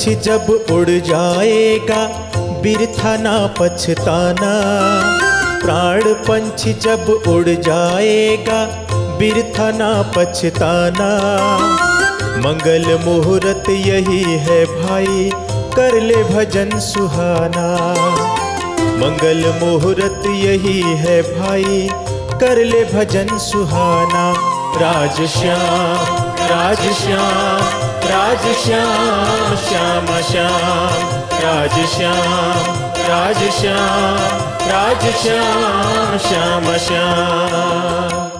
पंछी जब उड़ जाएगा बिरथा ना पछताना। प्राण पंछी जब उड़ जाएगा बिरथा ना पछताना। मंगल मुहूर्त यही है भाई कर ले भजन सुहाना। मंगल मुहूर्त यही है भाई कर ले भजन सुहाना। राजश्याम राजश्याम राजश्याम श्याम श्याम राजश्याम राजश्याम राजश्याम श्याम श्याम।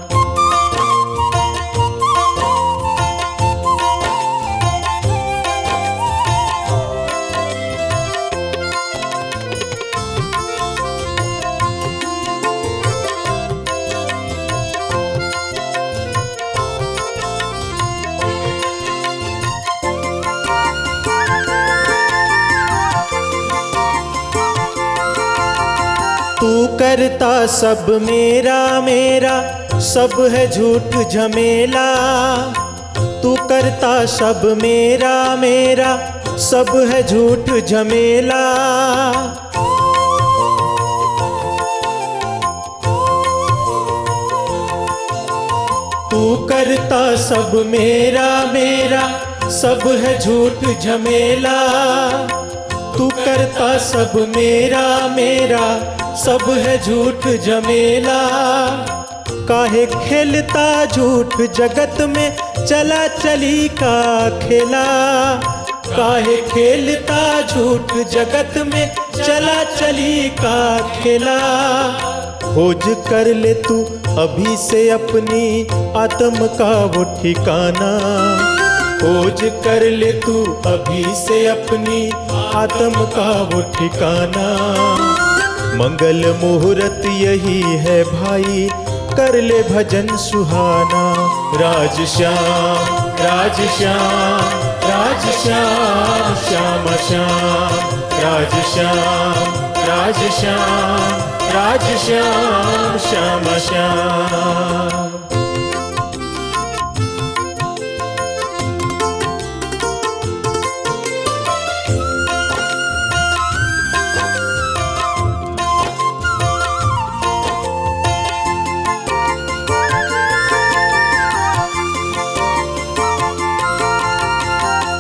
तू करता सब मेरा मेरा सब है झूठ झमेला। तू करता सब मेरा मेरा सब है झूठ झमेला। तू करता सब मेरा मेरा सब है झूठ झमेला। तू करता सब मेरा मेरा सब है झूठ झमेला। काहे खेलता झूठ जगत में चला चली का खेला। काहे खेलता झूठ जगत में चला चली का खेला। खोज कर ले तू अभी से अपनी आत्म का वो ठिकाना। खोज कर ले तू अभी से अपनी आत्म का वो ठिकाना। मंगल मुहूर्त यही है भाई कर ले भजन सुहाना। राजश्याम राजश्याम राजश्याम श्याम श्याम राजश्याम राजश्याम राजश्याम श्याम श्याम।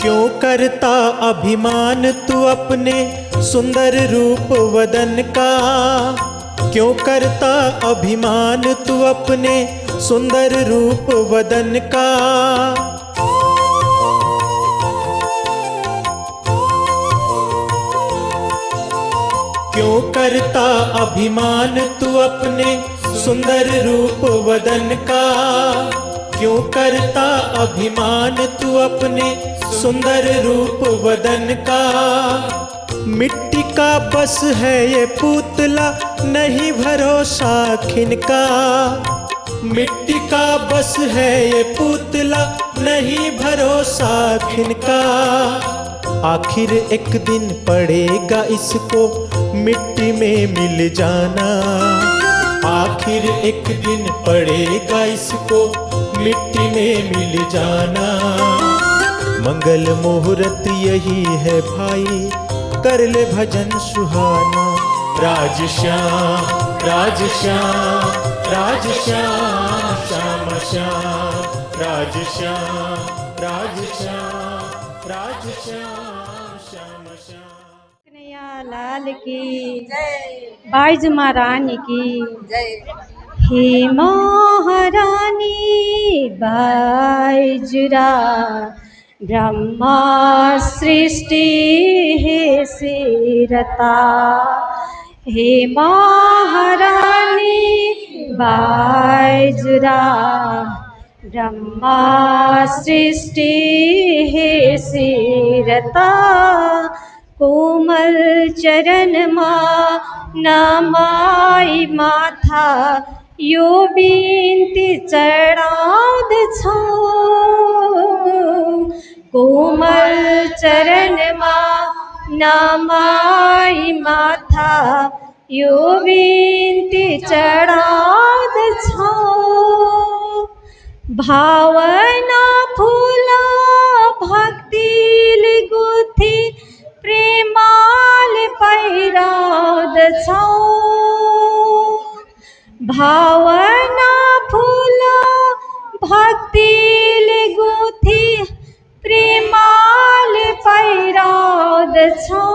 क्यों करता अभिमान तू अपने सुंदर रूप वदन का। क्यों करता अभिमान तू अपने सुंदर रूप वदन का। क्यों करता अभिमान तू अपने सुंदर रूप वदन का। क्यों करता अभिमान तू अपने सुंदर रूप वदन का। मिट्टी का बस है ये पुतला नहीं भरोसा खिनका। मिट्टी का बस है ये पुतला नहीं भरोसा खिनका। आखिर एक दिन पड़ेगा इसको मिट्टी में मिल जाना। आखिर एक दिन पड़ेगा इसको मिट्टी में मिल जाना। मंगल मुहूर्त यही है भाई कर ले भजन सुहाना। राजश्याम राजश्याम राजश्याम श्याम श्याम राजश्याम राजश्याम राजश्याम श्याम श्याम। कन्हैया लाल की जय, बाईज महारानी की जय। हे महारानी बाईजुरा ब्रह्मा सृष्टि हे सिरता। हे महारानी बाईजुरा ब्रह्मा सृष्टि हे सिरता। कोमल चरण नमाई माथा यो बिन्ती चढ़ाद छौ। कोमल चरण नमाई माथा यो बिन्ती चढ़ाद छौ। भावना फूला भक्तिले गुथी प्रेमले पहिराउँदछौ भावना फुल भक्तिले गुथी प्रेमले पहिराउँदछौ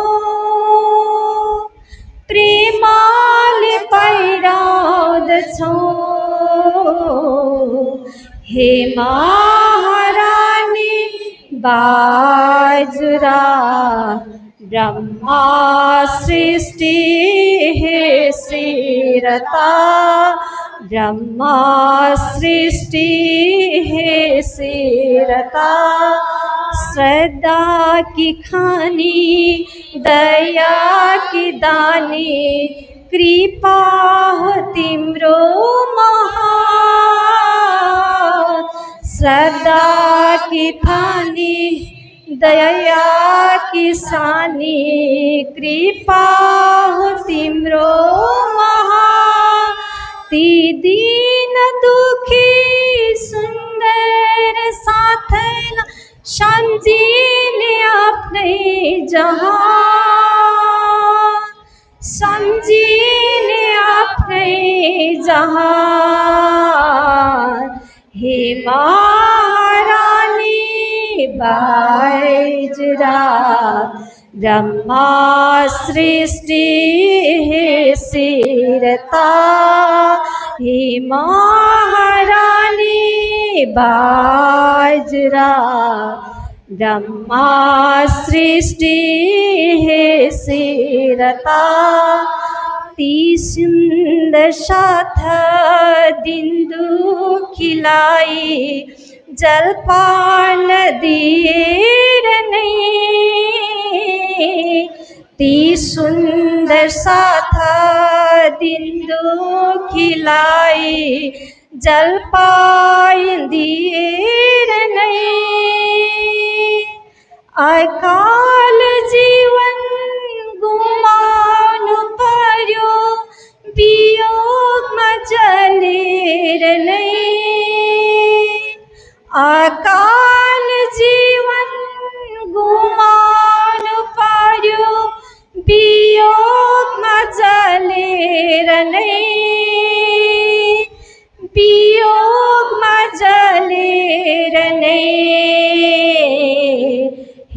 प्रेमले पहिराउँदछौ हे महारानी बाजुरा ब्रह्मा सृष्टि हे श्रीरता ब्रह्मा सृष्टि हे श्रीरता श्रद्धा की खानी दया की दानी कृपा हो तिम्रो महान श्रद्धा की खानी दया की सानी कृपा हो तिम्रो महान ती दीन दुखी सुन्दर साथैलाई सम्झिने आफ्नै जहान सम्झिने आफ्नै जहान हे महारानी बाजुरा ब्रह्मा सृष्टि हे श्रीरता हे महारानी बाजुरा ब्रह्मा सृष्टि हे श्रीरता ती सुन्दर साथ दिन दुखीलाई जलपान दिएर नै ती सुन्दर साथ दिन दुखीलाई जलपान दिएर नै अकाल जीवन गुमाउनु पर्यो वियोगमा जलेर नै अकाल जीवन गुमाउनु पर्यो वियोगमा जलेर नै वियोगमा जलेर नै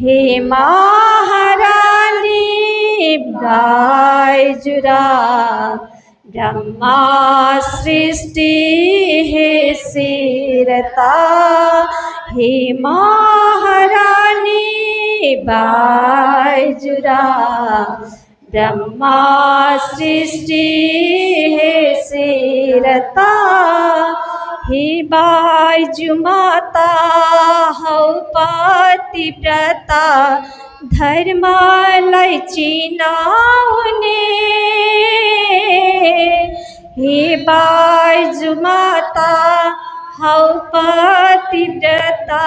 हे महारानी बाजुरा ब्रह्मा सृष्टि हे श्रीरता हे महारानी बाजुरा ब्रह्मा सृष्टि हे श्रीरता हे बाजु माता हौ पतिव्रता धर्मलाई चिनाउने हे बाजु माता हौ पतिव्रता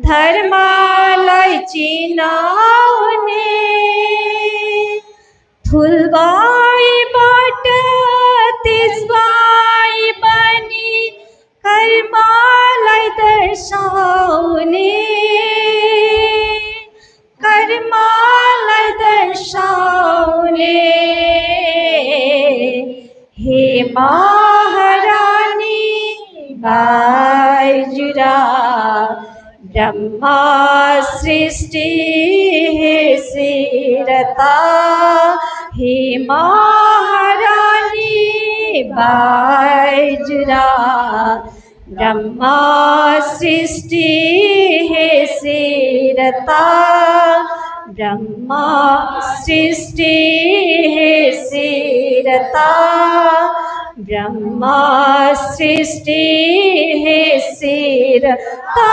धर्मलाई चिनाउने फुलबाईबाट तेजबाई बनी कर्मलाई दर्शाउने कर्मलाई दर्शाउने हे महारानी बाजुरा ब्रह्मा सृष्टि हे श्रीरता हे महारानी बाजुरा ब्रह्मा सृष्टि हे श्रीरता ब्रह्मा सृष्टि हे श्रीरता ब्रह्मा सृष्टि हे श्रीरता।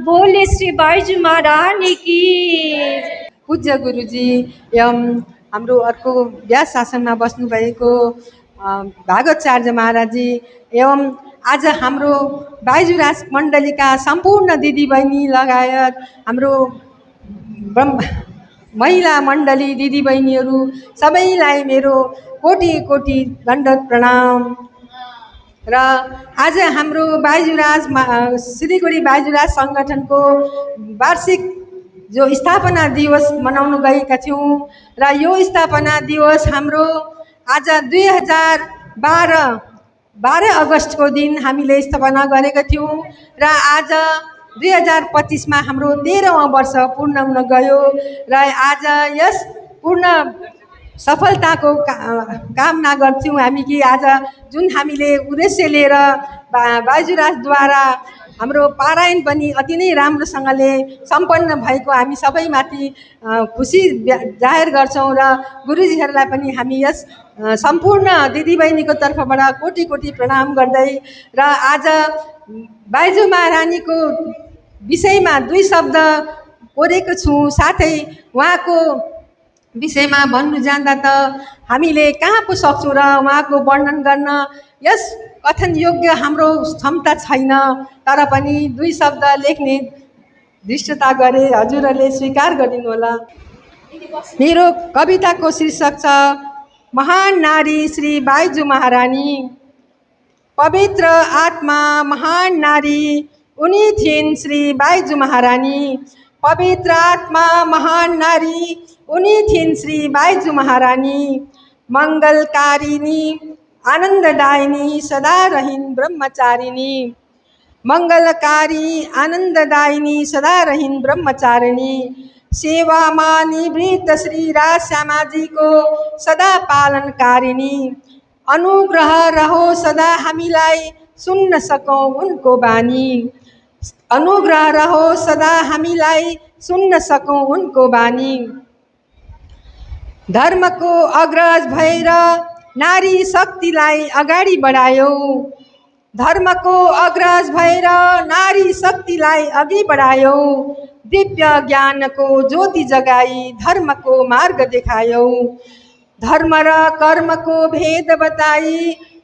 बोले श्री बाइजू महारानी की। पूज्य गुरुजी एवं हाम्रो अर्को व्यास आसनमा बस्नुभएको भागवताचार्य महाराजी एवं आज हाम्रो बाइजुराज मण्डलीका सम्पूर्ण दिदीबहिनी लगायत हाम्रो महिला मण्डली दिदीबहिनीहरू सबैलाई मेरो कोटि कोटि दण्डवत प्रणाम। र आज हाम्रो बाइजुराज सिलिगुडी बाइजुराज सङ्गठनको वार्षिक जो स्थापना दिवस मनाउन गएका थियौँ र यो स्थापना दिवस हाम्रो आज 12 अगस्तको दिन हामीले स्थापना गरेका थियौँ र आज 2025मा हाम्रो 13वाँ वर्ष पूर्ण हुन गयो र आज यस पूर्ण सफलताको कामना गर्छौँ हामी कि आज जुन हामीले उद्देश्य लिएर बाइजुराजद्वारा हाम्रो पारायण पनि अति नै राम्रोसँगले सम्पन्न भएको हामी सबैमाथि खुसी जाहेर गर्छौँ र गुरुजीहरूलाई पनि हामी यस सम्पूर्ण दिदीबहिनीको तर्फबाट कोटि कोटि प्रणाम गर्दै र आज बाइजु महारानीको विषयमा 2 शब्द कोरेको छु। साथै उहाँको विषयमा भन्नु जाँदा त हामीले कहाँ पो सक्छौँ र उहाँको वर्णन गर्न यस कथन योग्य हाम्रो क्षमता छैन, तर पनि 2 शब्द लेख्ने दृष्टता गरे हजुरहरूले स्वीकार गरिदिनु होला। मेरो कविताको शीर्षक छ महान नारी श्री बाइजु महारानी। पवित्र आत्मा महान नारी उनी थिइन् श्री बाइजु महारानी। पवित्र आत्मा महान नारी उनी थिइन् श्री बाइजु महारानी। मङ्गलकारिणी आनन्ददायिनी सदा रहिन् ब्रह्मचारिणी। मङ्गलकारी आनन्ददायिनी सदा रहिन् ब्रह्मचारिणी। सेवामा निवृत्त श्री राजश्यामाजीको सदा पालनकारिणी। अनुग्रह रहो सदा हामीलाई सुन्न सकौँ उनको बानी। अनुग्रह रहो सदा हामीलाई सुन्न सकौँ उनको बानी। धर्मको अग्रज भएर नारी शक्तिलाई अगाडि बढायौ। धर्मको अग्रज भएर नारी शक्तिलाई अघि बढायौ। दिव्य ज्ञानको ज्योति जगाई धर्मको मार्ग देखायौ। धर्म र कर्मको भेद बताई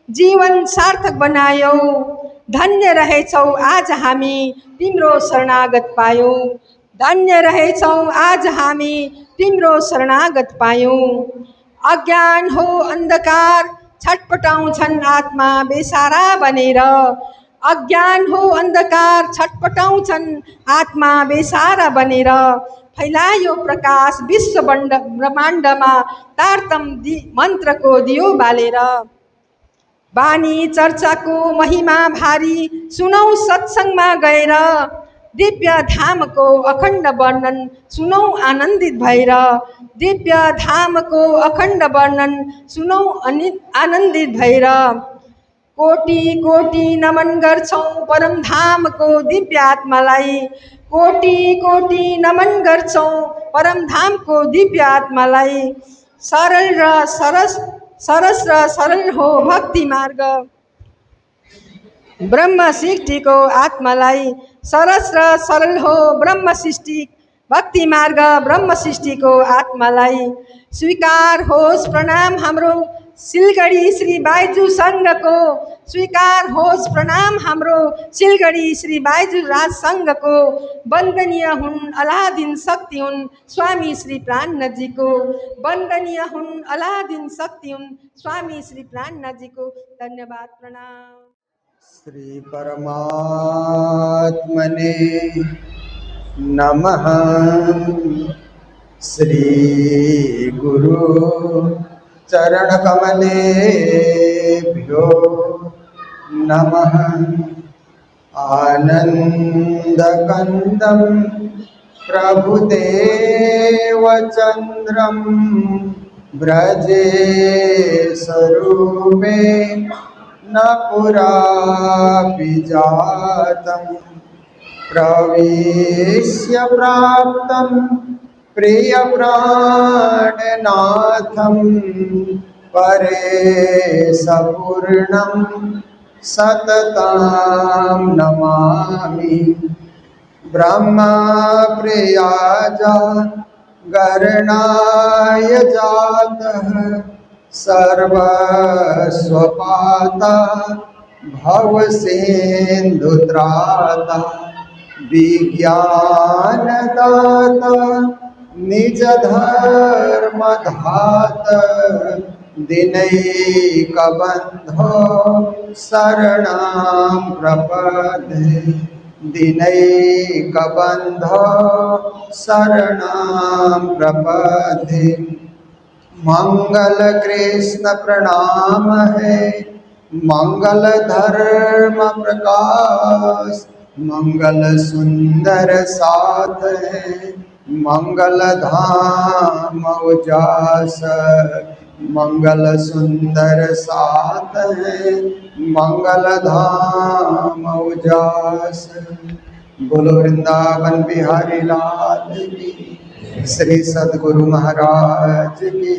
जीवन सार्थक बनायौ। धन्य रहेछौ आज हामी तिम्रो शरणागत पायौ। धन्य रहेछौ आज हामी तिम्रो शरणागत पायौँ। अज्ञान हो अन्धकार छटपटाउँछन् आत्मा बेसारा बनेर। अज्ञान हो अन्धकार छटपटाउँछन् आत्मा बेसारा बनेर। फैलायो प्रकाश विश्व ब्रह्माण्डमा तारतम मन्त्रको दियो बालेर। बानी चर्चाको महिमा भारी सुनौ सत्सङ्गमा गएर। दिव्य धामको अखण्ड वर्णन सुनौ आनन्दित भएर। दिव्य धामको अखण्ड वर्णन सुनौ आनन्दित भएर। कोटि कोटि नमन गर्छौँ परम धामको दिव्य आत्मालाई। कोटि कोटि नमन गर्छौँ परम धामको दिव्य आत्मालाई। सरल र सरस र सरल हो भक्ति मार्ग ब्रह्म सृष्टिको आत्मालाई। सरस र सरल हो ब्रह्म सृष्टि भक्ति मार्ग ब्रह्म सृष्टिको आत्मालाई। स्वीकार होस् प्रणाम हाम्रो सिलगढी श्री बाइजु सङ्घको। स्वीकार होस् प्रणाम हाम्रो सिलगढी श्री बाइजु राज सङ्घको। वन्दनीय हुन् अलादीन शक्ति हुन् स्वामी श्री प्राणजीको। वन्दनीय हुन् अलादीन शक्ति हुन् स्वामी श्री प्राणजीको। धन्यवाद प्रणाम। श्री परमात्मने नमः। श्री गुरु चरण कमलेभ्यो नमः। आनन्दकन्दं प्रभुदेवचन्द्रं व्रजे स्वरूपे न पुरापि जातं। प्रवेश्य प्राप्तं प्रियप्राणनाथं परेशपूर्णं सततं नमामि। ब्रह्मप्रियाज गरणाय जातः सर्वस्वपाता भवसिन्धुत्राता। विज्ञानदाता निजधर्मधाता दिनैकबन्धो शरणं प्रपद्ये दिनैकबन्धो शरणं प्रपद्ये मंगल कृष्ण प्रणाम है मंगल धर्म प्रकाश मंगल सुंदर साथ है मंगल धाम उजास मंगल सुंदर साथ है मंगल धाम उजास। बोलो वृंदावन बिहारी लाल की, श्री सद्गुरु महाराज की,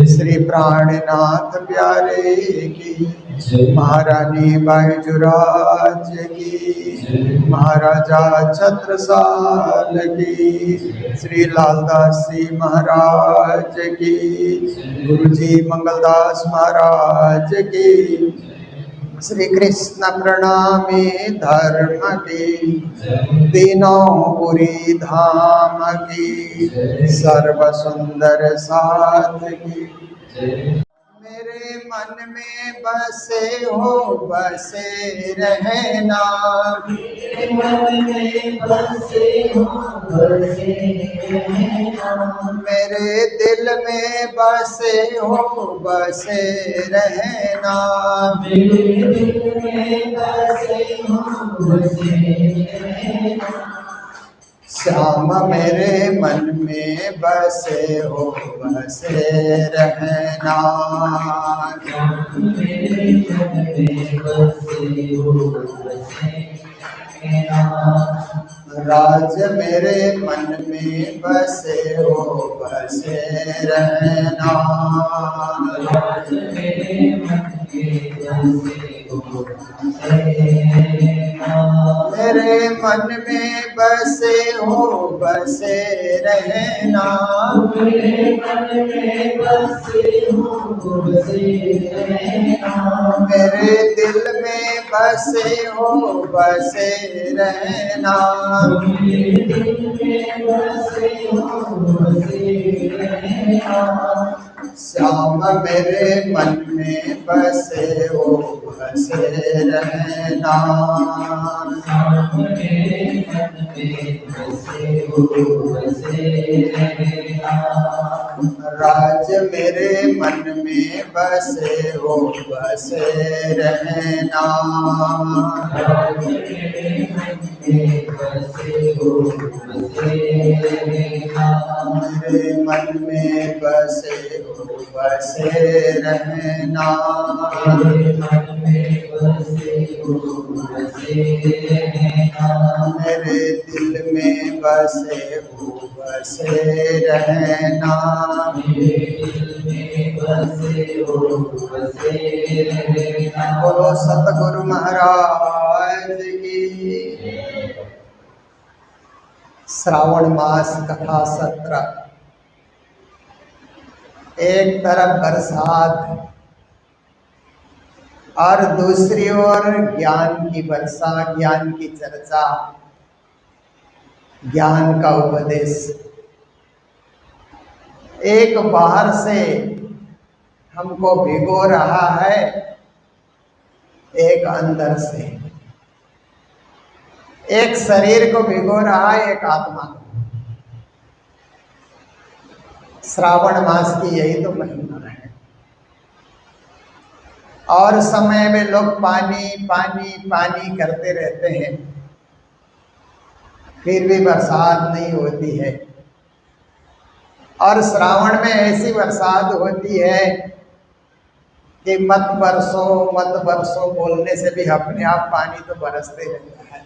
श्री प्राणनाथ प्यारे की, महारानी बाईजुराज की, महाराजा छत्रसाल की, श्री लालदास जी महाराज की, गुरुजी मंगलदास महाराज की, श्री कृष्ण प्रणामी धर्म की, तीनों पुरी धाम की, सर्व सुंदर साथ की। मेरे मन में बसे हो बसे रहना मेरे मन में बसे हो बसे रहना मेरे दिल में बसे हो बसे रहना मेरे दिल में बसे हो बसे रहना श्याम मेरे मन में बसे हो बसे रहना मेरे मन में बसे हो बसे रहना राज मेरे मन में बसे हो बसे रहना राज मेरे मन में बसे हो बसे रहना मेरे मन में बसे हो बसे रहना मेरे मन में बसे हो बसे रहना मेरे दिल में बसे हो बसे रहना मेरे दिल में बसे हो बसे रहना श्याम मेरे मन में बसे हो बसे रहना श्याम मेरे मन में बसे हो बसे रहना राज मेरे मन में बसे हो बसे रहना राज मेरे मन में बसे हो बसे रहना मेरे मन में बसे हो बसे रहना मेरे मन में बसे हो बसे रहना मेरे दिल में बसे हो बसे रहना मेरे दिल में बसे हो बसे रहना। बोलो सतगुरु महाराज की। श्रावण मास कथा सत्र, एक तरफ बरसात और दूसरी ओर ज्ञान की वर्षा, ज्ञान की चर्चा, ज्ञान का उपदेश। एक बाहर से हमको भिगो रहा है, एक अंदर से, एक शरीर को भिगो रहा है, एक आत्मा को। श्रावण मास की यही तो महिमा है। और समय में लोग पानी पानी पानी करते रहते हैं, फिर भी बरसात नहीं होती है। और श्रावण में ऐसी बरसात होती है कि मत बरसो बोलने से भी अपने आप पानी तो बरसते रहता है।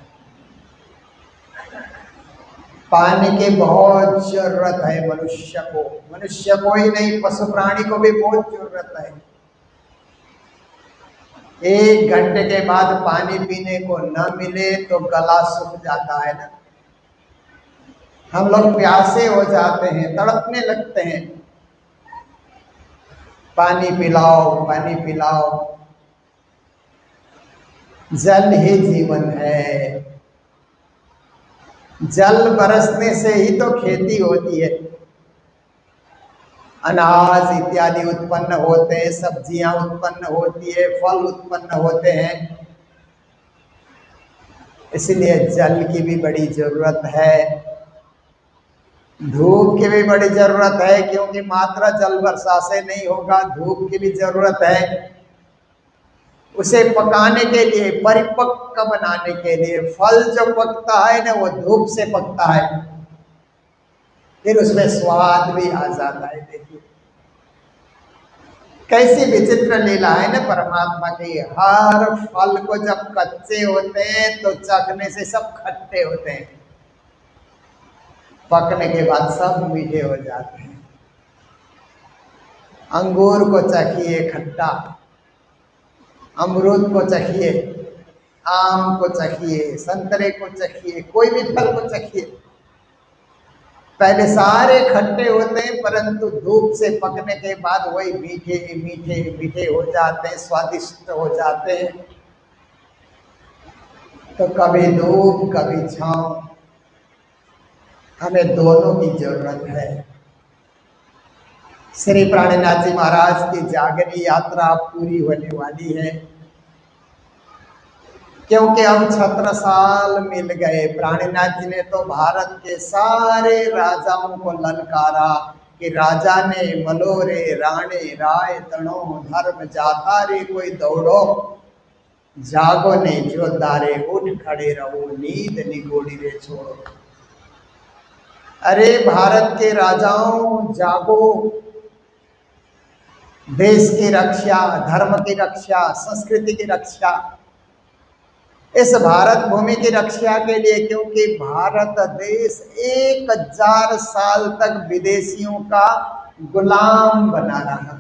पानी की बहुत जरूरत है मनुष्य को ही नहीं, पशु प्राणी को भी बहुत जरूरत है। 1 घंटे के बाद पानी पीने को न मिले तो गला सूख जाता है ना। हम लोग प्यासे हो जाते हैं, तड़पने लगते हैं, पानी पिलाओ पानी पिलाओ। जल ही जीवन है, जल बरसने से ही तो खेती होती है। अनाज इत्यादि उत्पन्न होते हैं, सब्जियां उत्पन्न होती है, फल उत्पन्न होते हैं। इसलिए जल की भी बड़ी जरूरत है, धूप की भी बड़ी जरूरत है, क्योंकि मात्रा जल वर्षा से नहीं होगा। धूप की भी जरूरत है उसे पकाने के लिए, परिपक्व बनाने के लिए। फल जो पकता है ना, वो धूप से पकता है, फिर उसमें स्वाद भी आ जाता है। देखिए कैसी विचित्र लीला है ना परमात्मा की। हर फल को जब कच्चे होते हैं तो चखने से सब खट्टे होते हैं, पकने के बाद सब मीठे हो जाते हैं। अंगूर को चखिए खट्टा, अमरूद को चखिए, आम को चखिए, संतरे को चखिए, कोई भी फल को चखिए, पहले सारे खट्टे होते हैं, परंतु धूप से पकने के बाद वही मीठे मीठे मीठे हो जाते हैं, स्वादिष्ट हो जाते हैं। तो कभी धूप कभी छांव, हमें दोनों की जरूरत है। श्री प्राणनाथ जी महाराज की जागरी यात्रा पूरी होने वाली है, क्योंकि अब 17 मिल गए। प्राणनाथ जी ने तो भारत के सारे राजाओं को ललकारा कि राजा ने मलोरे राणे राय तणो धर्म जाता रे कोई दौड़ो, जागो ने जोदारे उठ खड़े रहो, नींद निगोड़ी रे छोड़ो। अरे भारत के राजाओं जागो, देश की रक्षा, धर्म की रक्षा, संस्कृति की रक्षा, इस भारत भूमि की रक्षा के लिए, क्योंकि भारत देश 1000 साल तक विदेशियों का गुलाम बना रहा।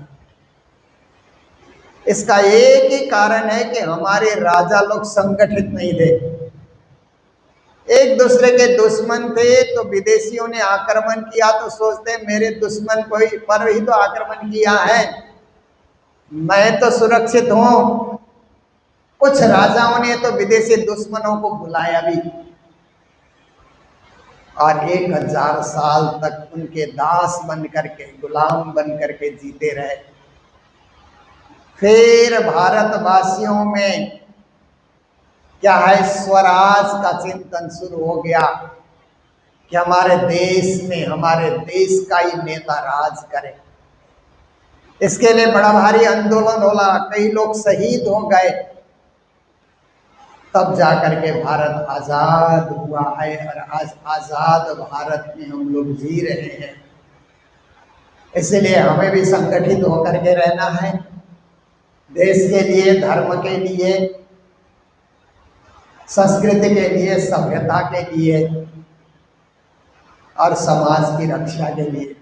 इसका एक ही कारण है कि हमारे राजा लोग संगठित नहीं थे, एक दूसरे के दुश्मन थे। तो विदेशियों ने आक्रमण किया तो सोचते मेरे दुश्मन कोई पर ही तो आक्रमण किया है, मैं तो सुरक्षित हूं। कुछ राजाओं ने तो विदेशी दुश्मनों को बुलाया भी और 1000 साल तक उनके दास बन करके, गुलाम बन करके जीते रहे। फिर भारतवासियों में क्या है, स्वराज का चिंतन शुरू हो गया कि हमारे देश में, हमारे देश का ही नेता राज करे। इसके लिए बड़ा भारी आंदोलन होला, कई लोग शहीद हो गए, तब जाकर के भारत आजाद हुआ है। और आज आजाद भारत में हम लोग जी रहे हैं। इसलिए हमें भी संगठित होकर के रहना है, देश के लिए, धर्म के लिए, संस्कृति के लिए, सभ्यता के लिए और समाज की रक्षा के लिए।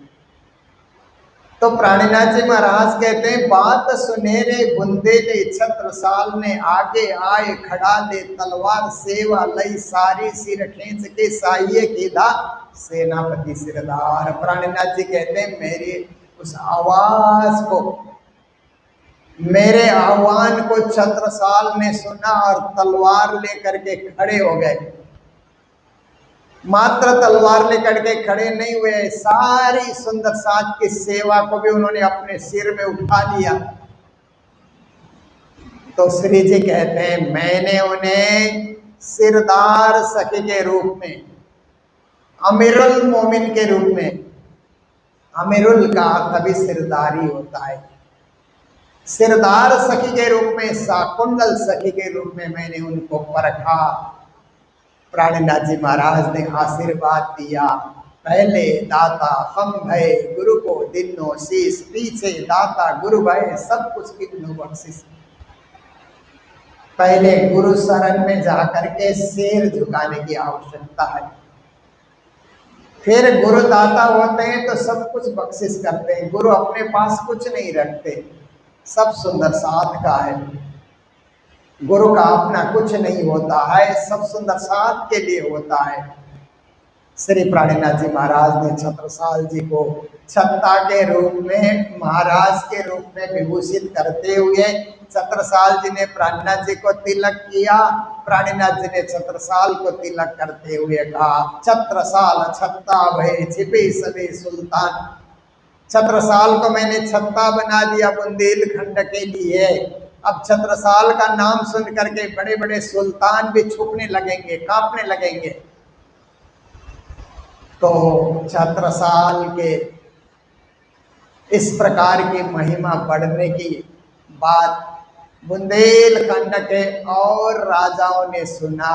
तो प्राणनाथ जी महाराज कहते हैं, बात सुने रे बुंदे ले छत्रसाल ने, आगे आए खड़ा ले तलवार सेवा लई सारी, सिर खींच के साइये कीधा सेनापति सिरदार। प्राणनाथ जी कहते हैं, मेरी उस आवाज को, मेरे आह्वान को छत्रसाल ने सुना और तलवार लेकर के खड़े हो गए। मात्र तलवार लेकर के खड़े नहीं हुए, सारी सुंदर साज की सेवा को भी उन्होंने अपने सिर में उठा लिया। तो श्री जी कहते हैं, मैंने उन्हें सिरदार सखी के रूप में, अमीरुल मोमिन के रूप में, अमीरुल का तभी सिरदारी होता है, सिरदार सखी के रूप में, शाकुंतल सखी के रूप में मैंने उनको परखा। प्राणनाथ जी महाराज ने आशीर्वाद दिया, पहले दाता हम भय गुरु को दिनो शीश, पीछे दाता गुरु भय सब कुछ किन्नो बख्शिश। पहले गुरु शरण में जाकर के सिर झुकाने की आवश्यकता है, फिर गुरु दाता होते हैं तो सब कुछ बख्शिश करते हैं। गुरु अपने पास कुछ नहीं रखते, सब सुंदर साथ का है। गुरु का अपना कुछ नहीं होता है, सब सुंदर साथ के लिए होता है। श्री प्राणनाथ जी महाराज ने छत्रसाल जी को छत्ता के रूप में, महाराज के रूप में विभूषित करते हुए छत्रसाल जी ने प्राणनाथ जी को तिलक किया। प्राणनाथ जी ने छत्रसाल को तिलक करते हुए कहा, छत्रसाल छत्ता भय छिपे सबे सुल्तान। छत्रसाल को मैंने छत्ता बना दिया बुंदेलखंड के लिए। अब छत्रसाल का नाम सुन करके बड़े बड़े सुल्तान भी छुपने लगेंगे, कांपने लगेंगे। तो छत्रसाल के इस प्रकार की महिमा बढ़ने की बात बुंदेलखंड के और राजाओं ने सुना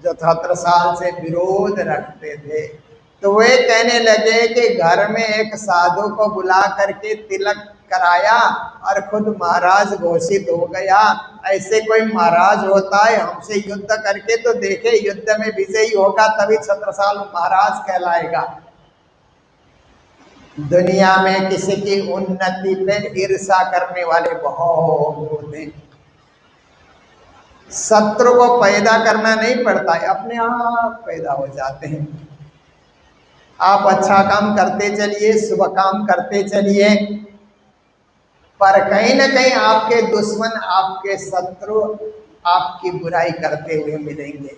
जो छत्रसाल से विरोध रखते थे। तो वे कहने लगे कि घर में एक साधु को बुला करके तिलक कराया और खुद महाराज घोषित हो गया। ऐसे कोई महाराज होता है, हमसे युद्ध करके तो देखे, युद्ध में विजयी होगा तभी छत्रसाल महाराज कहलाएगा। दुनिया में किसी की उन्नति पे ईर्ष्या करने वाले बहुत होते हैं। शत्रु को पैदा करना नहीं पड़ता है, अपने आप पैदा हो जाते हैं। आप अच्छा काम करते चलिए, शुभ काम करते चलिए, पर कहीं ना कहीं आपके दुश्मन, आपके शत्रु आपकी बुराई करते हुए मिलेंगे।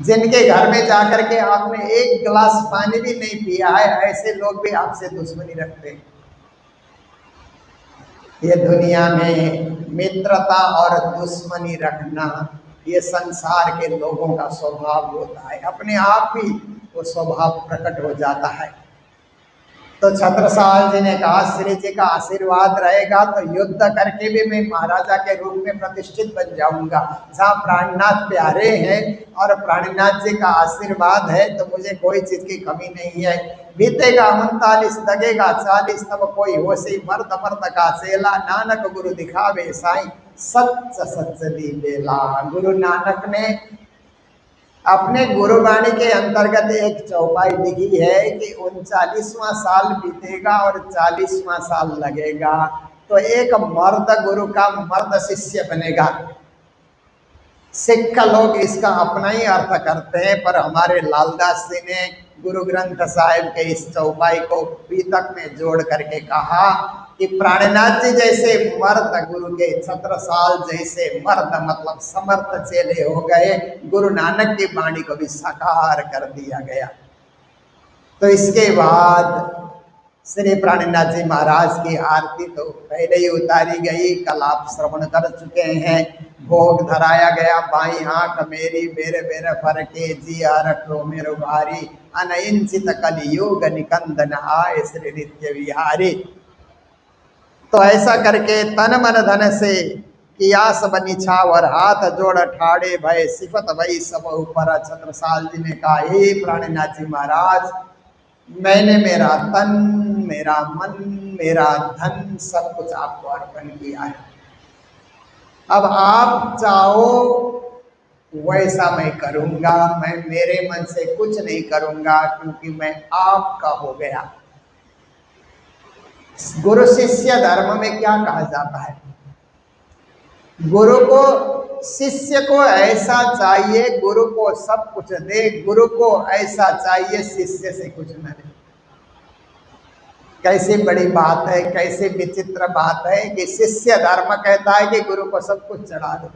जिनके घर में जाकर के आपने एक गिलास पानी भी नहीं पिया है, ऐसे लोग भी आपसे दुश्मनी रखते हैं। ये दुनिया में मित्रता और दुश्मनी रखना ये संसार के लोगों का स्वभाव होता है, अपने आप ही वो स्वभाव प्रकट हो जाता है। तो छत्रसाल जी ने कहा श्री जी का आशीर्वाद रहेगा तो युद्ध करके भी मैं महाराजा के रूप में प्रतिष्ठित बन जाऊंगा। जहाँ प्राणनाथ प्यारे हैं और प्राणनाथ जी का आशीर्वाद है तो मुझे कोई चीज की कमी नहीं है। बीतेगा 39 लगेगा 40 तब कोई होशी मर्द मर्द का सेला, नानक गुरु दिखावे साईं सच सच दी बेला। गुरु नानक ने अपने गुरुवाणी के अंतर्गत एक चौपाई लिखी है कि 39वां साल बीतेगा और 40वां साल लगेगा तो एक मर्द गुरु का मर्द शिष्य बनेगा। सिख लोग इसका अपना ही अर्थ करते हैं, पर हमारे लालदास जी ने गुरु ग्रंथ साहिब के इस चौपाई को पीतक में जोड़ करके कहा कि प्राणनाथ जी जैसे मर्द गुरु के, छत्रसाल जैसे मर्द मतलब समर्थ चेले हो गए। गुरु नानक की वाणी को भी साकार कर दिया गया। तो इसके बाद श्री प्राणनाथ जी महाराज की आरती तो पहले ही उतारी गई, कल आप श्रवण कर चुके हैं। भोग धराया गया, बाई आंख मेरी बेरे बेरे फरके जिया रखो मेरो भारी, अनइंचित कलियुग निकंदन आए श्री नित्य विहारी। तो ऐसा करके तन मन धन से किया सब निछावर, हाथ जोड़ ठाड़े भय सिफत भई सब ऊपर। छत्रसाल जी ने कहा हे प्राणनाथ जी महाराज, मैंने मेरा तन, मेरा मन, मेरा धन सब कुछ आपको अर्पण किया है। अब आप चाहो वैसा मैं करूंगा, मैं मेरे मन से कुछ नहीं करूंगा क्योंकि मैं आपका हो गया। गुरु शिष्य धर्म में क्या कहा जाता है? गुरु को, शिष्य को ऐसा चाहिए गुरु को सब कुछ दे, गुरु को ऐसा चाहिए शिष्य से कुछ न दे। कैसी बड़ी बात है, कैसी विचित्र बात है कि शिष्य धर्म कहता है कि गुरु को सब कुछ चढ़ा दो,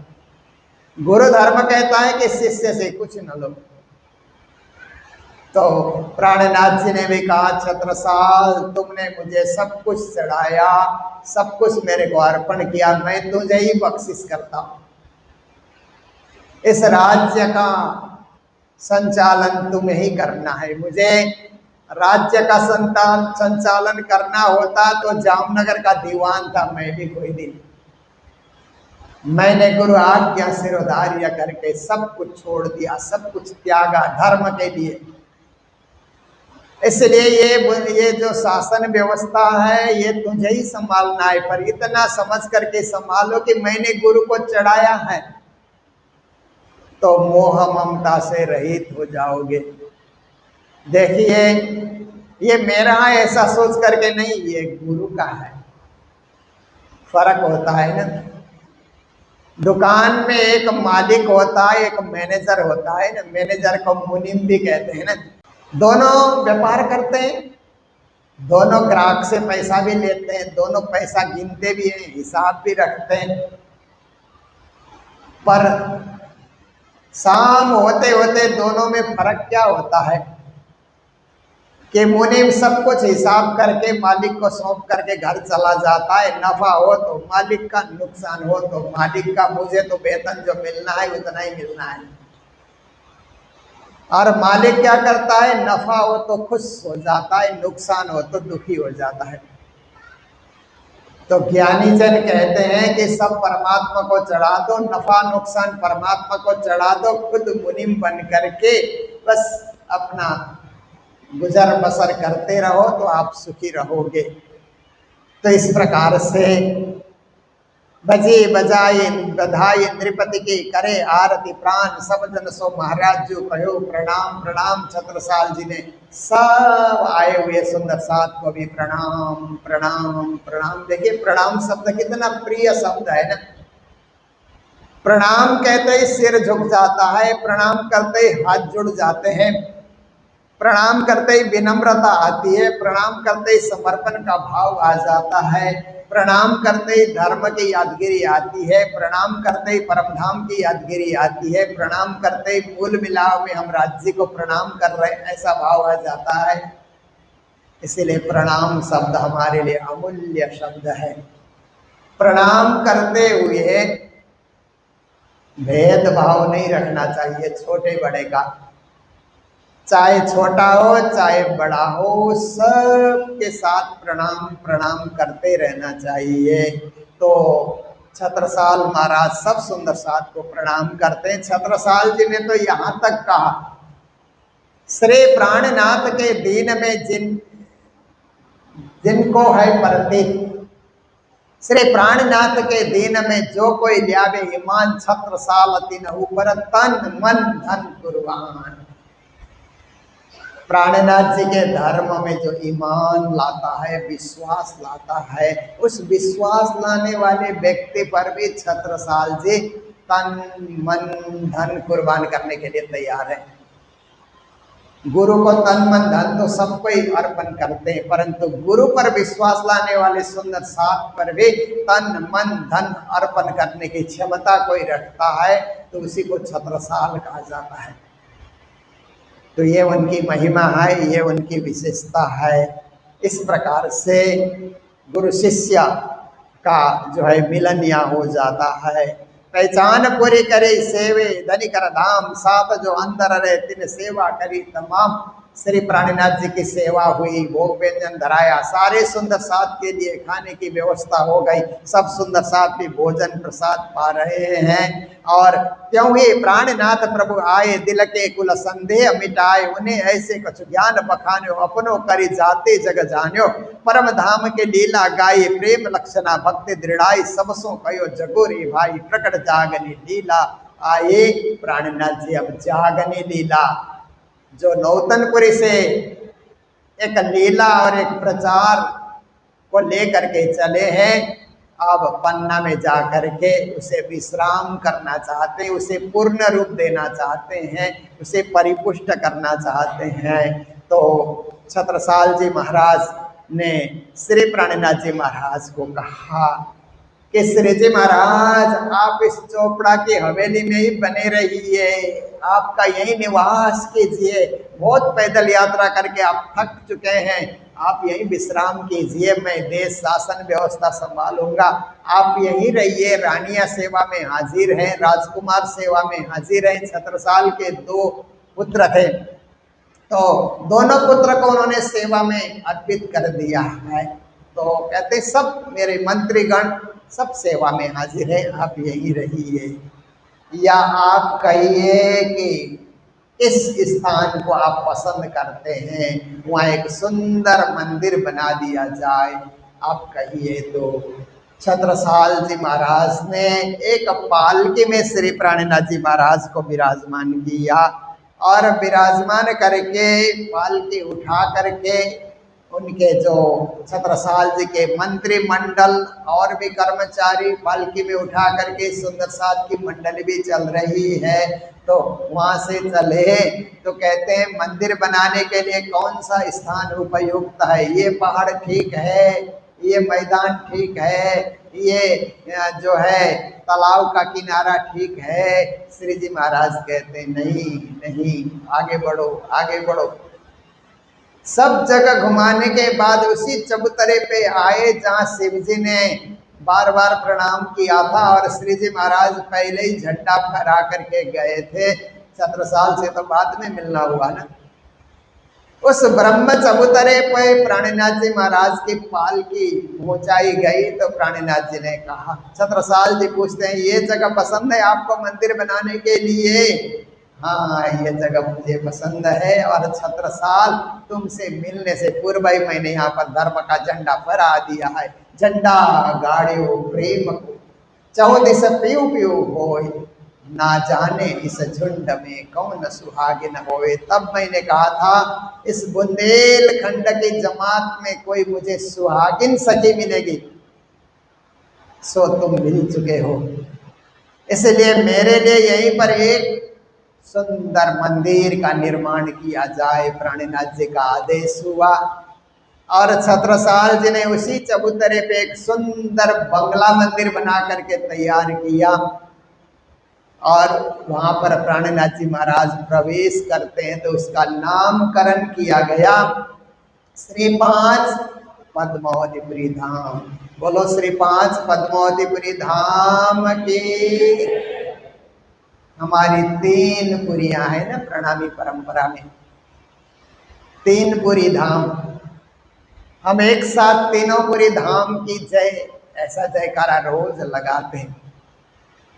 गुरु धर्म कहता है कि शिष्य से कुछ न लो। तो प्राणनाथ जी ने भी कहा छत्रसाल तुमने मुझे सब कुछ चढ़ाया, सब कुछ मेरे को अर्पण किया, मैं तुझे ही बख्शिश करता हूं। इस राज्य का संचालन तुम्हें ही करना है। मुझे राज्य का संचालन करना होता तो जामनगर का दीवान था मैं भी कोई दिन। मैंने गुरु आज्ञा सिरोधार्य करके सब कुछ छोड़ दिया, सब कुछ त्यागा धर्म के लिए। इसलिए ये जो शासन व्यवस्था है ये तुझे ही संभालना है, पर इतना समझ करके संभालो कि मैंने गुरु को चढ़ाया है तो मोह ममता से रहित हो जाओगे। देखिए ये मेरा है ऐसा सोच करके नहीं, ये गुरु का है। फर्क होता है ना। दुकान में एक मालिक होता है, एक मैनेजर होता है ना। मैनेजर को मुनीम भी कहते हैं ना। दोनों व्यापार करते हैं, दोनों ग्राहक से पैसा भी लेते हैं, दोनों पैसा गिनते भी हैं, हिसाब भी रखते हैं। पर शाम होते होते दोनों में फर्क क्या होता है? कि मुनीम सब कुछ हिसाब करके मालिक को सौंप करके घर चला जाता है। नफा हो तो मालिक का, नुकसान हो तो मालिक का। मुझे तो वेतन जो मिलना है उतना ही मिलना है। और मालिक क्या करता है, नफा हो तो खुश हो जाता है, नुकसान हो तो दुखी हो जाता है। तो ज्ञानी जन कहते हैं कि सब परमात्मा को चढ़ा दो, नफा नुकसान परमात्मा को चढ़ा दो, खुद मुनीम बन करके बस अपना गुजर बसर करते रहो तो आप सुखी रहोगे। तो इस प्रकार से बजे बजाए बधाई नृपति की करे आरती प्राण, सब जन सो महाराज जो कहो प्रणाम प्रणाम। छत्रसाल जी ने सब आए हुए सुंदर साथ को भी प्रणाम प्रणाम प्रणाम। देखिए प्रणाम शब्द कितना प्रिय शब्द है ना। प्रणाम कहते ही सिर झुक जाता है, प्रणाम करते ही हाथ जुड़ जाते हैं, प्रणाम करते ही विनम्रता आती है, प्रणाम करते ही समर्पण का भाव आ जाता है, प्रणाम करते ही धर्म की यादगिरी आती है, प्रणाम करते ही परमधाम की यादगिरी आती है, प्रणाम करते ही मूल मिलाव में हम राज्य को प्रणाम कर रहे हैं ऐसा भाव आ जाता है। इसीलिए प्रणाम शब्द हमारे लिए अमूल्य शब्द है। प्रणाम करते हुए भेदभाव नहीं रखना चाहिए छोटे बड़े का, चाहे छोटा हो चाहे बड़ा हो, सबके साथ प्रणाम प्रणाम करते रहना चाहिए। तो छत्रसाल महाराज सब सुंदर साथ को प्रणाम करते हैं। छत्रसाल जी ने तो यहाँ तक कहा, श्री प्राणनाथ के दीन में जिनको है परते, श्री प्राणनाथ के दीन में जो कोई ल्यावे ईमान, छत्रसाल तिनहु पर तन मन धन कुर्बान। प्राणनाथ जी के धर्म में जो ईमान लाता है, विश्वास लाता है, उस विश्वास लाने वाले व्यक्ति पर भी छत्रसाल जी तन मन धन कुर्बान करने के लिए तैयार है। गुरु को तन मन धन तो सबको ही अर्पण करते हैं, परंतु गुरु पर विश्वास लाने वाले सुंदर साथ पर भी तन मन धन अर्पण करने की क्षमता कोई रखता है तो उसी को छत्रसाल कहा जाता है। तो ये उनकी महिमा है, ये उनकी विशेषता है। इस प्रकार से गुरु शिष्य का जो है मिलन यहाँ हो जाता है। पहचान पूरी करे सेवे धनी कर धाम, साथ जो अंदर रहे तिन सेवा करी तमाम। श्री प्राणनाथ जी की सेवा हुई, भोग व्यंजन धराया, सारे सुंदर साथ के लिए खाने की व्यवस्था हो गई, सब सुंदर साथ भी भोजन प्रसाद पा रहे हैं। और क्यों ही प्राणनाथ प्रभु आए, दिल के कुल संदेह मिटाए, उन्हें ऐसे कुछ ज्ञान बखान्यो, अपनों करी जाते जग जान्यो। परम धाम के लीला गाई, प्रेम लक्षणा भक्ति दृढ़ाई, सबसों कयो जगोरी भाई, प्रकट जागनी लीला। आए प्राणनाथ जी अब जागनी लीला, जो नौतनपुरी से एक लीला और एक प्रचार को लेकर के चले हैं, अब पन्ना में जा कर के उसे विश्राम करना चाहते हैं, उसे पूर्ण रूप देना चाहते हैं, उसे परिपुष्ट करना चाहते हैं। तो छत्रसाल जी महाराज ने श्री प्राणनाथ जी महाराज को कहा कि श्री जी महाराज आप इस चोपड़ा की हवेली में ही बने रहिए, आपका यही निवास कीजिए, बहुत पैदल यात्रा करके आप थक चुके हैं, आप यही विश्राम कीजिए, मैं देश शासन व्यवस्था संभालूंगा, आप यही रहिए। रानियां सेवा में हाजिर हैं, राजकुमार सेवा में हाजिर हैं। छत्रसाल के 2 पुत्र थे, तो दोनों पुत्र को उन्होंने सेवा में अर्पित कर दिया है। तो कहते सब मेरे मंत्रीगण सब सेवा में हाजिर है, आप यही रहिए। या आप कहिए कि इस स्थान को आप पसंद करते हैं, वहाँ एक सुंदर मंदिर बना दिया जाए, आप कहिए। तो छत्रसाल जी महाराज ने एक पालकी में श्री प्राणनाथ जी महाराज को विराजमान किया और विराजमान करके पालकी उठा करके उनके जो छत्रसाल जी के मंत्रिमंडल और भी कर्मचारी पालकी में उठा करके सुंदर साथ की मंडली भी चल रही है। तो वहाँ से चले तो कहते हैं मंदिर बनाने के लिए कौन सा स्थान उपयुक्त है, ये पहाड़ ठीक है, ये मैदान ठीक है, ये जो है तालाब का किनारा ठीक है। श्री जी महाराज कहते नहीं नहीं, आगे बढ़ो आगे बढ़ो। सब जगह घुमाने के बाद उसी चबूतरे पे आए जहाँ शिव जी ने बार बार प्रणाम किया था, और श्री जी महाराज पहले ही झंडा फहरा करके गए थे। छत्रसाल से तो बाद में मिलना हुआ ना। उस ब्रह्म चबूतरे पे प्राणीनाथ जी महाराज की पालकी पहुंचाई गई तो प्राणीनाथ जी ने कहा, छत्रसाल जी पूछते हैं ये जगह पसंद है आपको मंदिर बनाने के लिए? हाँ, ये जगह मुझे पसंद है, और छत्रसाल तुमसे मिलने से पूर्व ही मैंने यहाँ पर धर्म का झंडा फहरा दिया है। झंडा गाड़ियो प्रेम को चौदिस पियू पियू होय, ना जाने इस झुंड में कौन सुहागिन होए। तब मैंने कहा था इस बुंदेलखंड की जमात में कोई मुझे सुहागिन सखी मिलेगी, सो तुम मिल चुके हो। इसलिए मेरे लिए यहीं पर एक सुंदर मंदिर का निर्माण किया जाए। प्राणीनाथ जी का आदेश हुआ और छत्रसाल जी ने उसी चबूतरे पे एक सुंदर बंगला मंदिर बना करके तैयार किया, और वहां पर प्राणीनाथ जी महाराज प्रवेश करते हैं तो उसका नामकरण किया गया श्री 5 पद्मावतीपुरी धाम। बोलो श्री 5 पद्मावतीपुरी धाम की। हमारी 3 पुरियां है ना प्रणामी परंपरा में, 3 पुरी धाम। हम एक साथ तीनों पुरी धाम की जय ऐसा जयकारा रोज लगाते हैं,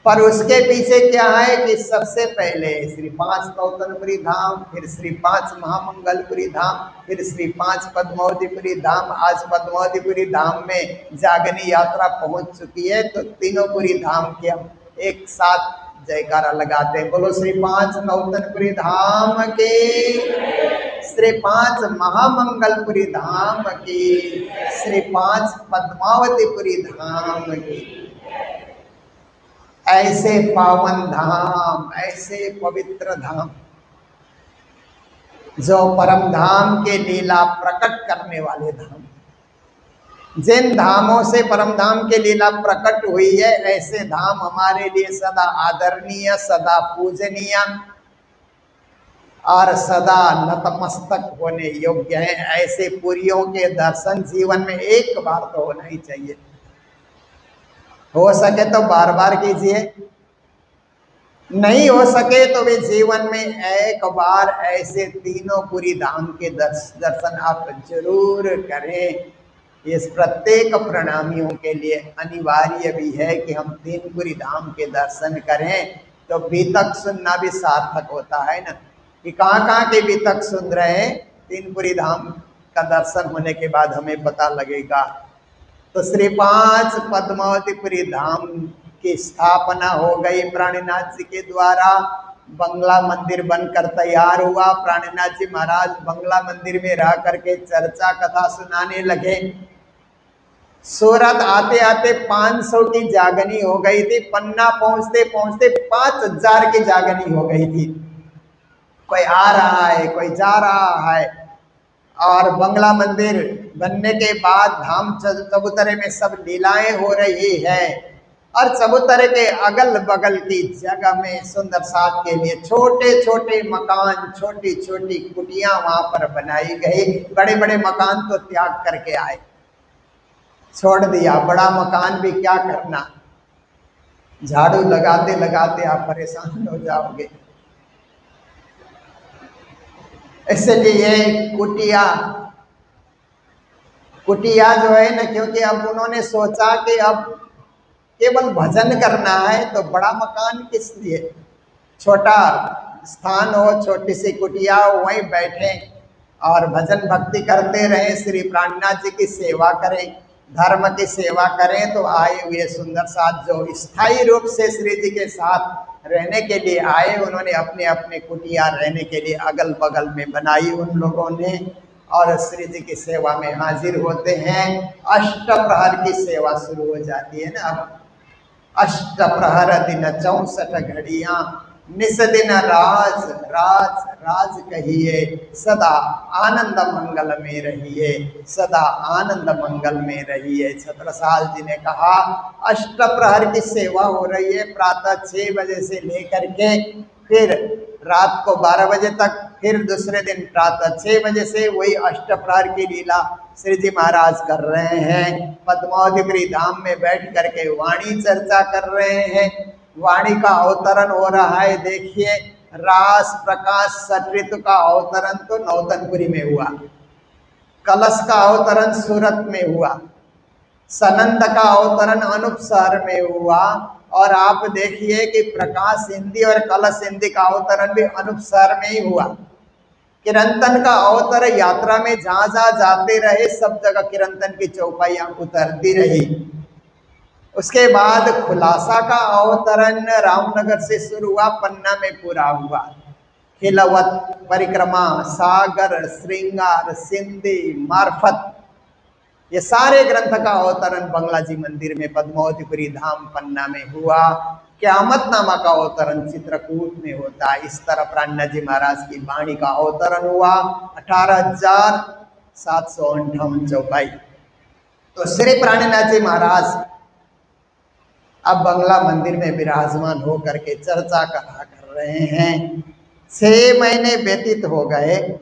पर उसके पीछे क्या है कि सबसे पहले श्री 5 नौतनपुरी धाम, फिर श्री 5 महामंगलपुरी धाम, फिर श्री 5 पद्मावतीपुरी धाम। आज पद्मावतीपुरी धाम में जागनी यात्रा पहुंच चुकी है, तो तीनों पुरी धाम के हम एक साथ जयकारा लगाते हैं। बोलो श्री 5 नौतनपुरी धाम की, श्री 5 महामंगलपुरी धाम की, श्री 5 पद्मावतीपुरी धाम की। ऐसे पावन धाम, ऐसे पवित्र धाम जो परम धाम के लीला प्रकट करने वाले धाम, जिन धामों से परम धाम के लीला प्रकट हुई है, ऐसे धाम हमारे लिए सदा आदरणीय, सदा पूजनीय और सदा नतमस्तक होने योग्य है। ऐसे पुरियों के दर्शन जीवन में एक बार तो होना ही चाहिए। हो सके तो बार बार कीजिए, नहीं हो सके तो भी जीवन में एक बार ऐसे तीनों पुरी धाम के दर्शन आप जरूर करें। इस प्रत्येक प्रणामियों के लिए अनिवार्य भी है कि हम 3 पुरी धाम के दर्शन करें। तो बीतक सुनना भी सार्थक होता है ना, कि कहाँ के बीतक सुन रहे हैं, 3 पुरी धाम का दर्शन होने के बाद हमें पता लगेगा। तो श्री 5 पद्मावतीपुरी धाम की स्थापना हो गई प्राणीनाथ जी के द्वारा। बंगला मंदिर बनकर तैयार हुआ। प्राणीनाथ जी महाराज बंगला मंदिर में रह करके चर्चा कथा सुनाने लगे। सूरत आते आते 500 की जागनी हो गई थी। पन्ना पहुंचते पहुंचते 5000 की जागनी हो गई थी। कोई आ रहा है, कोई जा रहा है। और बंगला मंदिर बनने के बाद धाम चबूतरे में सब लीलाएं हो रही है, और चबूतरे के अगल बगल की जगह में सुंदर साथ के लिए छोटे छोटे मकान, छोटी छोटी कुटियां वहां पर बनाई गई। बड़े बड़े मकान तो त्याग करके आए, छोड़ दिया। बड़ा मकान भी क्या करना, झाड़ू लगाते लगाते आप परेशान हो जाओगे। इसलिए कुटिया जो है ना, क्योंकि अब उन्होंने सोचा कि अब केवल भजन करना है तो बड़ा मकान किस लिए, छोटा स्थान हो, छोटी सी कुटिया हो, वहीं बैठे और भजन भक्ति करते रहें, श्री प्राणनाथ जी की सेवा करें, धर्म की सेवा करें। तो आए हुए सुंदर साथ जो स्थायी रूप से श्री जी के साथ रहने के लिए आए, उन्होंने अपने अपने कुटिया रहने के लिए अगल बगल में बनाई उन लोगों ने, और श्री जी की सेवा में हाजिर होते हैं। अष्टप्रहर की सेवा शुरू हो जाती है ना। अब अष्टप्रहर दिन 64 घड़ियां, निस दिन राज राज राज कहिए, सदा आनंद मंगल में रहिए, सदा आनंद मंगल में रहिए। छत्रसाल जी ने कहा अष्टप्रहर की सेवा हो रही है, प्रातः 6 बजे से लेकर के फिर रात को 12 बजे तक, फिर दूसरे दिन प्रातः 6 बजे से वही अष्टप्रहर की लीला श्री जी महाराज कर रहे हैं। पद्मावतीपुरी धाम में बैठ करके वाणी चर्चा कर रहे हैं। वाणी का अवतरण हो रहा है। देखिए, रास प्रकाश षट ऋतु का अवतरण तो नौतनपुरी में हुआ, कलश का अवतरण सूरत में हुआ, सनंद का अवतरण अनूप शहर में हुआ, और आप देखिए कि प्रकाश हिंदी और कलश हिंदी का अवतरण भी अनूप शहर में ही हुआ। किरंतन का अवतरण यात्रा में जहां जहां जाते रहे सब जगह किरंतन की चौपाइयां उतरती रही। उसके बाद खुलासा का अवतरण रामनगर से शुरू हुआ, पन्ना में पूरा हुआ। खिलवत, परिक्रमा, सागर, श्रृंगार, सिंधी, मार्फत, ये सारे ग्रंथ का अवतरण बंगला जी मंदिर में पद्मावतीपुरी धाम पन्ना में हुआ। क्यामत नामा का अवतरण चित्रकूट में होता है। इस तरह प्राणनाथ जी महाराज की वाणी का अवतरण हुआ 18,758 चौपाई। तो श्री प्राणनाथ जी महाराज अब बंगला मंदिर में विराजमान होकर के चर्चा कर रहे हैं। 6 महीने व्यतीत हो गए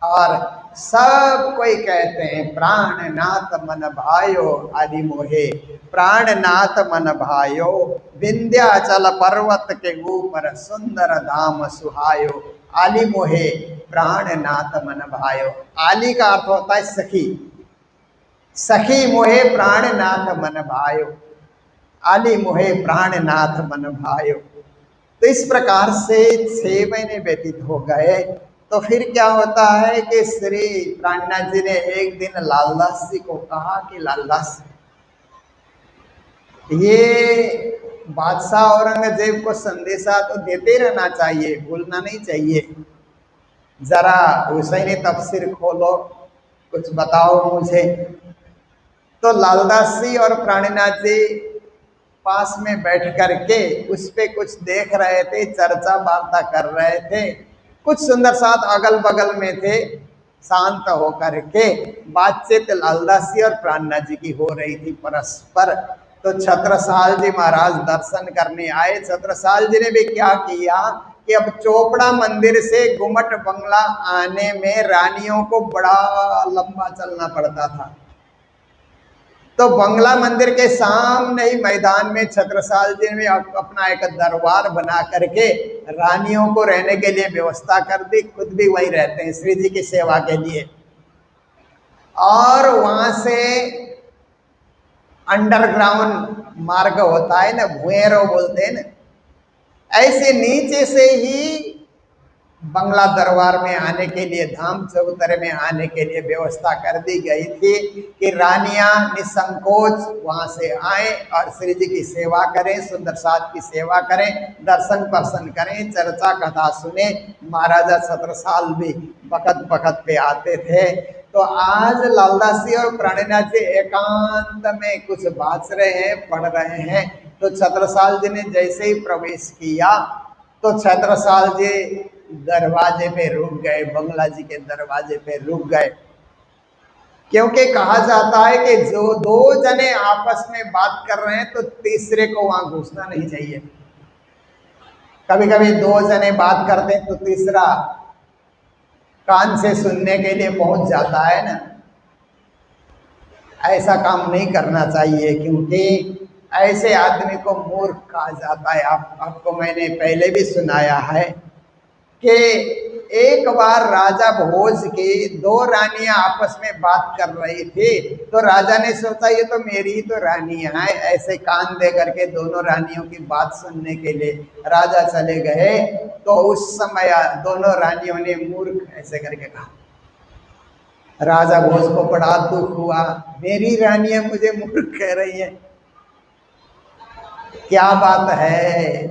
और सब कोई कहते हैं प्राणनाथ मन भायो आदि मोहे, प्राणनाथ मन भायो विंध्याचल पर्वत के ऊपर सुंदर धाम सुहायो, आली मोहे प्राणनाथ मन भायो। आली का अर्थ होता है सखी, सखी मोहे प्राणनाथ मन भायो, आली मोहे प्राणनाथ मन भायो। तो इस प्रकार से 6 महीने व्यतीत हो गए। तो फिर क्या होता है कि श्री प्राणनाथ जी ने एक दिन लालदास जी को कहा कि लालदास, ये बादशाह औरंगजेब को संदेशा तो देते रहना चाहिए, भूलना नहीं चाहिए। जरा हुसैनी तफसीर खोलो, कुछ बताओ मुझे। तो लालदास जी और प्राणनाथ जी पास में बैठ करके उस पे कुछ देख रहे थे, चर्चा वार्ता कर रहे थे। कुछ सुंदर साथ अगल बगल में थे, शांत होकर के बातचीत लालदास जी और प्राणनाथ जी की हो रही थी परस्पर। तो छत्रसाल जी महाराज दर्शन करने आए। छत्रसाल जी ने भी क्या किया कि अब चोपड़ा मंदिर से गुमट बंगला आने में रानियों को बड़ा लंबा चलना पड़ता था। तो बंगला मंदिर के सामने ही मैदान में छत्रसाल जी ने अपना एक दरबार बना करके रानियों को रहने के लिए व्यवस्था कर दी, खुद भी वहीं रहते हैं श्री जी की सेवा के लिए। और वहां से अंडरग्राउंड मार्ग होता है ना, भुएरो बोलते हैं ना, ऐसे नीचे से ही बंगला दरबार में आने के लिए, धाम चौतरे में आने के लिए व्यवस्था कर दी गई थी कि रानियां निसंकोच वहां से आए और श्री जी की सेवा करें, सुंदर साथ की सेवा करें, दर्शन पर्शन करें, चर्चा कथा सुने। महाराजा छत्रसाल भी बखत बखत पे आते थे। तो आज लालदास जी और प्राणनाथ जी एकांत में कुछ बात रहे हैं, पढ़ रहे हैं। तो छत्रसाल जी ने जैसे ही प्रवेश किया तो छत्रसाल जी दरवाजे पे रुक गए, बंगला जी के दरवाजे पे रुक गए। क्योंकि कहा जाता है कि जो 2 जने आपस में बात कर रहे हैं तो तीसरे को वहां घुसना नहीं चाहिए। कभी कभी 2 जने बात करते हैं तो तीसरा कान से सुनने के लिए पहुंच जाता है ना, ऐसा काम नहीं करना चाहिए, क्योंकि ऐसे आदमी को मूर्ख कहा जाता है। आपको मैंने पहले भी सुनाया है कि एक बार राजा भोज की 2 रानियां आपस में बात कर रही थी। तो राजा ने सोचा ये तो मेरी ही तो रानियां हैं, ऐसे कान दे करके दोनों रानियों की बात सुनने के लिए राजा चले गए। तो उस समय दोनों रानियों ने मूर्ख ऐसे करके कहा। राजा भोज को बड़ा दुख हुआ, मेरी रानियां मुझे मूर्ख कह रही हैं, क्या बात है।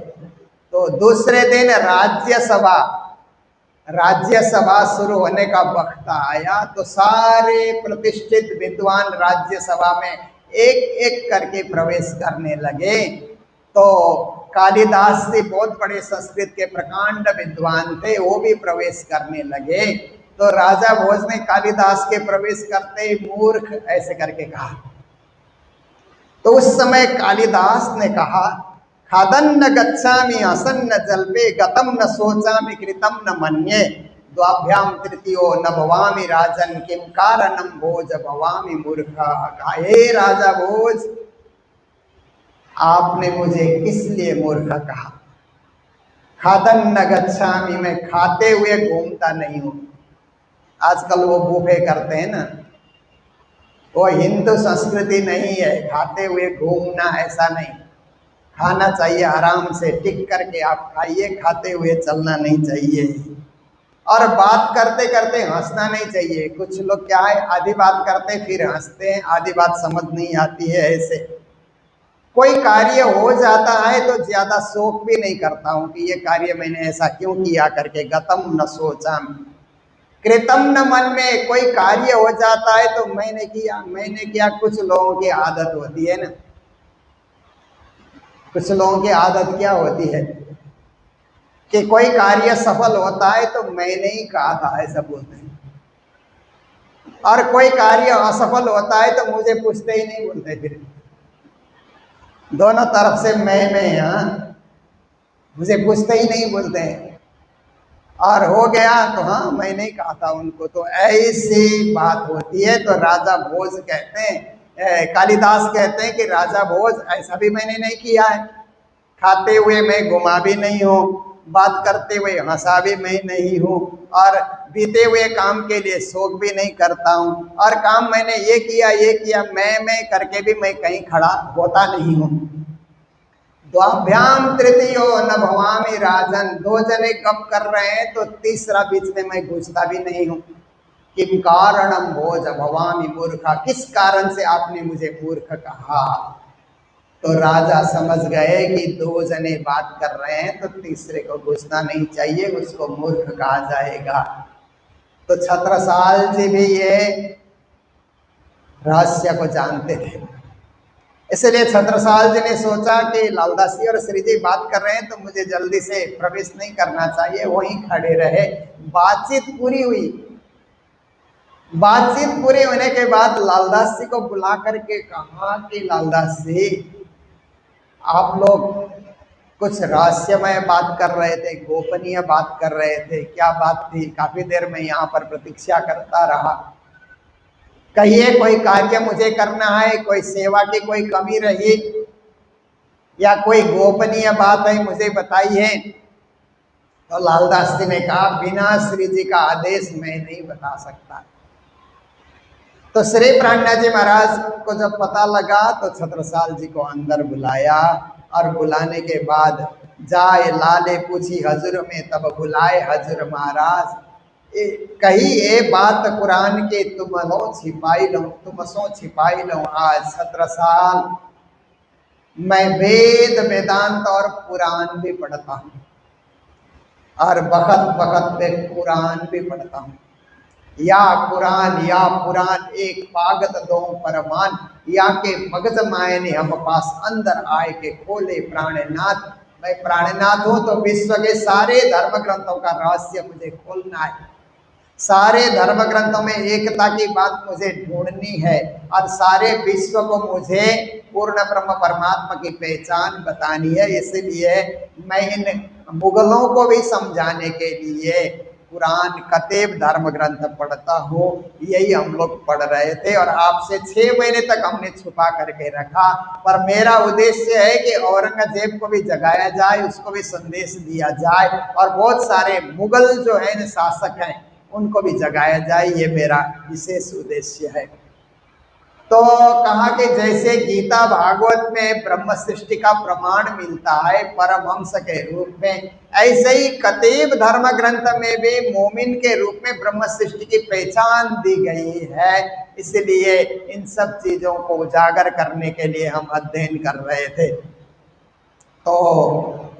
तो दूसरे दिन राज्यसभा शुरू होने का वक्त आया। तो सारे प्रतिष्ठित विद्वान राज्यसभा में एक एक करके प्रवेश करने लगे। तो कालिदास जी बहुत बड़े संस्कृत के प्रकांड विद्वान थे, वो भी प्रवेश करने लगे। तो राजा भोज ने कालिदास के प्रवेश करते ही मूर्ख ऐसे करके कहा। तो उस समय कालिदास ने कहा, खादन न गच्छामि असन्न जल्पे गतम न सोचामि कृतम न मन्ये। द्वाभ्याम तृतीयो न भवामि राजन किम कारणम भोज भवामि मूर्खा। हे राजा भोज, आपने मुझे किस लिए मूर्ख कहा? खादन न गच्छामि, मैं खाते हुए घूमता नहीं हूँ। आजकल वो बूफे करते हैं ना, वो हिंदू संस्कृति नहीं है। खाते हुए घूमना ऐसा नहीं, खाना चाहिए आराम से टिक करके आप खाइए, खाते हुए चलना नहीं चाहिए। और बात करते करते हंसना नहीं चाहिए। कुछ लोग क्या है, आधी बात करते फिर हंसते हैं, आधी बात समझ नहीं आती है। ऐसे कोई कार्य हो जाता है तो ज्यादा शोक भी नहीं करता हूँ कि ये कार्य मैंने ऐसा क्यों किया करके। गतम न सोचम कृतम न मन में, कोई कार्य हो जाता है तो मैंने किया। कुछ लोगों की आदत होती है ना, कुछ लोगों की आदत क्या होती है कि कोई कार्य सफल होता है तो मैंने ही कहा था, ऐसा बोलते हैं। और कोई कार्य असफल होता है तो मुझे पूछते ही नहीं बोलते। फिर दोनों तरफ से मैं यहाँ, मुझे पूछते ही नहीं बोलते हैं। और हो गया तो हाँ मैंने ही कहा था उनको। तो ऐसी बात होती है। तो राजा भोज कहते हैं, कालिदास कहते हैं कि राजा भोज ऐसा भी मैंने नहीं किया है। खाते हुए मैं घुमा भी नहीं हूँ, बात करते हुए हंसा भी मैं नहीं हूँ, और बीते हुए काम के लिए शोक भी नहीं करता हूँ। और काम मैंने ये किया मैं करके भी मैं कहीं खड़ा होता नहीं हूँ। द्वाभ्याम तृतीयो न भवामि राजन, दो जने गप कर रहे हैं तो तीसरा बीच में मैं घुसता भी नहीं हूँ। किम कारणम भोज भवामि मूर्खा, किस कारण से आपने मुझे मूर्ख कहा? तो राजा समझ गए कि दो जने बात कर रहे हैं तो तीसरे को घुसना नहीं चाहिए, उसको मूर्ख कहा जाएगा। तो छत्रसाल जी भी ये रहस्य को जानते थे। इसलिए छत्रसाल जी ने सोचा कि लालदास जी और श्री जी बात कर रहे हैं तो मुझे जल्दी से प्रवेश नहीं करना चाहिए, वहीं खड़े रहे। बातचीत पूरी हुई। बातचीत पूरी होने के बाद लालदास जी को बुला करके कहा कि लालदास जी, आप लोग कुछ रहस्यमय बात कर रहे थे, गोपनीय बात कर रहे थे, क्या बात थी? काफी देर में यहाँ पर प्रतीक्षा करता रहा। कहिए, कोई कार्य मुझे करना है, कोई सेवा की कोई कमी रही या कोई गोपनीय बात है, मुझे बताइए। तो लालदास जी ने कहा, बिना श्री जी का आदेश मैं नहीं बता सकता। तो श्री प्राणनाथ जी महाराज को जब पता लगा तो छत्रसाल जी को अंदर बुलाया, और बुलाने के बाद जाए लाले पूछी हजूर में, तब बुलाए हजूर महाराज। कही ये बात कुरान के तुमसो छिपाई लो आज छत्रसाल। मैं वेद वेदांत और पुराण भी पढ़ता हूँ, और बखत बखत पे कुरान भी पढ़ता हूँ। या पुराण एक पागत दो परमान, या के मगज मायने हम पास अंदर आए के खोले प्राणनाथ। मैं प्राणनाथ हूँ तो विश्व के सारे धर्म ग्रंथों का रहस्य मुझे खोलना है। सारे धर्म ग्रंथों में एकता की बात मुझे ढूंढनी है, और सारे विश्व को मुझे पूर्ण ब्रह्म परमात्मा की पहचान बतानी है। इसलिए मैं इन मुगलों को भी समझाने के लिए कुरान कतेब धर्म ग्रंथ पढ़ता हूँ। यही हम लोग पढ़ रहे थे, और आपसे 6 महीने तक हमने छुपा करके रखा। पर मेरा उद्देश्य है कि औरंगजेब को भी जगाया जाए, उसको भी संदेश दिया जाए, और बहुत सारे मुगल जो है शासक हैं उनको भी जगाया जाए। ये मेरा विशेष उद्देश्य है। तो कहा कि जैसे गीता भागवत में ब्रह्म सृष्टि का प्रमाण मिलता है परमहंस के रूप में, ऐसे ही कतीब धर्म ग्रंथ में भी मोमिन के रूप में ब्रह्म सृष्टि की पहचान दी गई है। इसलिए इन सब चीजों को उजागर करने के लिए हम अध्ययन कर रहे थे। तो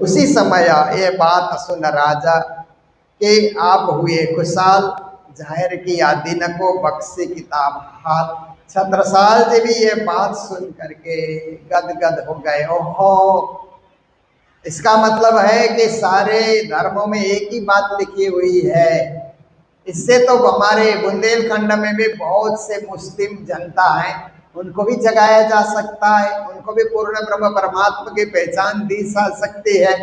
उसी समय ये बात सुन राजा कि आप हुए खुशाल, जाहिर किया दिन को बख्शी किताब हाथ। छत्रसाल जी भी ये बात सुन करके गदगद हो गए। ओहो, इसका मतलब है कि सारे धर्मों में एक ही बात लिखी हुई है। इससे तो हमारे बुंदेलखंड में भी बहुत से मुस्लिम जनता है, उनको भी जगाया जा सकता है, उनको भी पूर्ण ब्रह्म परमात्मा की पहचान दी जा सकती है।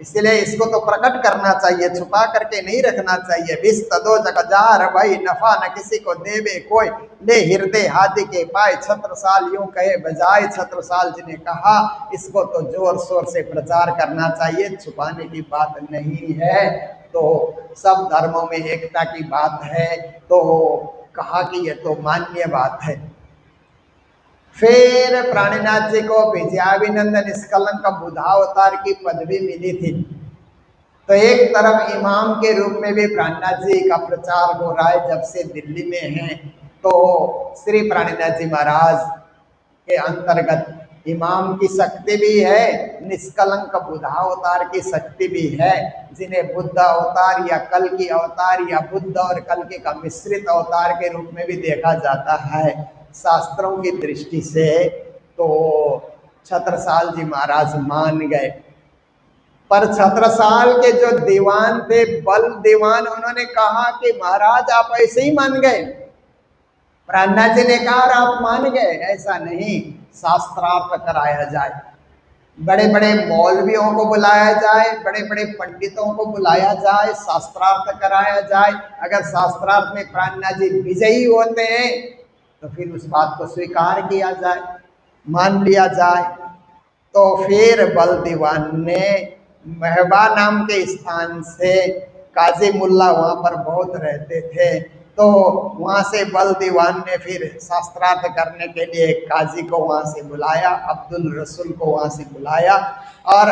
इसलिए इसको तो प्रकट करना चाहिए, छुपा करके नहीं रखना चाहिए। विष तदो जगजार भाई नफा न किसी को देवे कोई, ले हृदय हाथी के पाए छत्रसाल यूं कहे बजाय छत्रसाल जी ने कहा। इसको तो जोर शोर से प्रचार करना चाहिए, छुपाने की बात नहीं है। तो सब धर्मों में एकता की बात है, तो कहा कि ये तो मान्य बात है। फिर प्राणीनाथ जी को विजयाभिनंदन निष्कलंक बुधावतार की पदवी मिली थी। तो एक तरफ इमाम के रूप में भी प्राणीनाथ जी का प्रचार हो रहा है जब से दिल्ली में हैं। तो श्री प्राणीनाथ जी महाराज के अंतर्गत इमाम की शक्ति भी है, निष्कलंक बुधावतार की शक्ति भी है, जिन्हें बुद्ध अवतार या कल की अवतार या बुद्ध और कल की का मिश्रित अवतार के रूप में भी देखा जाता है शास्त्रों की दृष्टि से। तो छत्रसाल जी महाराज मान गए, पर छत्रसाल के जो दीवान थे, बल दीवान, उन्होंने कहा कि महाराज आप ऐसे ही मान गए। प्राणनाथ जी ने कहा आप मान गए, ऐसा नहीं, शास्त्रार्थ कराया जाए, बड़े बड़े मौलवियों को बुलाया जाए, बड़े बड़े पंडितों को बुलाया जाए, शास्त्रार्थ कराया जाए। अगर शास्त्रार्थ में प्राणनाथ जी विजयी होते हैं तो फिर उस बात को स्वीकार किया जाए, मान लिया जाए। तो फिर बल दीवान ने महबा नाम के स्थान से, काजी मुल्ला वहाँ पर बहुत रहते थे, तो वहाँ से बल दीवान ने फिर शास्त्रार्थ करने के लिए एक काजी को वहाँ से बुलाया, अब्दुल रसूल को वहाँ से बुलाया, और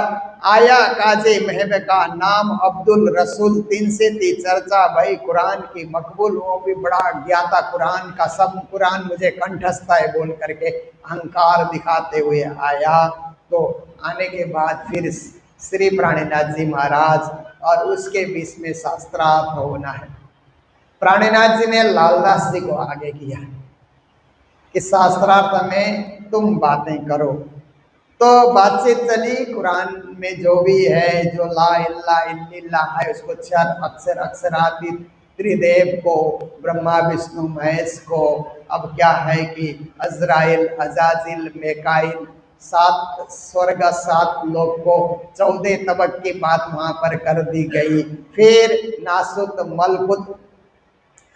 आया काजी महब का नाम अब्दुल रसूल। 3 से 3 चर्चा भाई कुरान की मकबूल, वो भी बड़ा ज्ञाता कुरान का, सब कुरान मुझे कंठस्थ है बोल करके अहंकार दिखाते हुए आया। तो आने के बाद फिर श्री प्राणीनाथ जी महाराज और उसके बीच में शास्त्रार्थ होना है। प्राणीनाथ जी ने लालदास जी को आगे किया कि शास्त्रार्थ में तुम बातें करो। तो बातचीत चली, कुरान में जो भी है, जो ला इल्ला इल्लल्लाह है, उसको 4 अक्षर अक्षरातीत त्रिदेव को, ब्रह्मा विष्णु महेश को, अब क्या है कि अजराइल अजाजिल मेकाइल, 7 स्वर्ग 7 लोक को 14 तबक की बात वहाँ पर कर दी गई। फिर नासुत मलकुत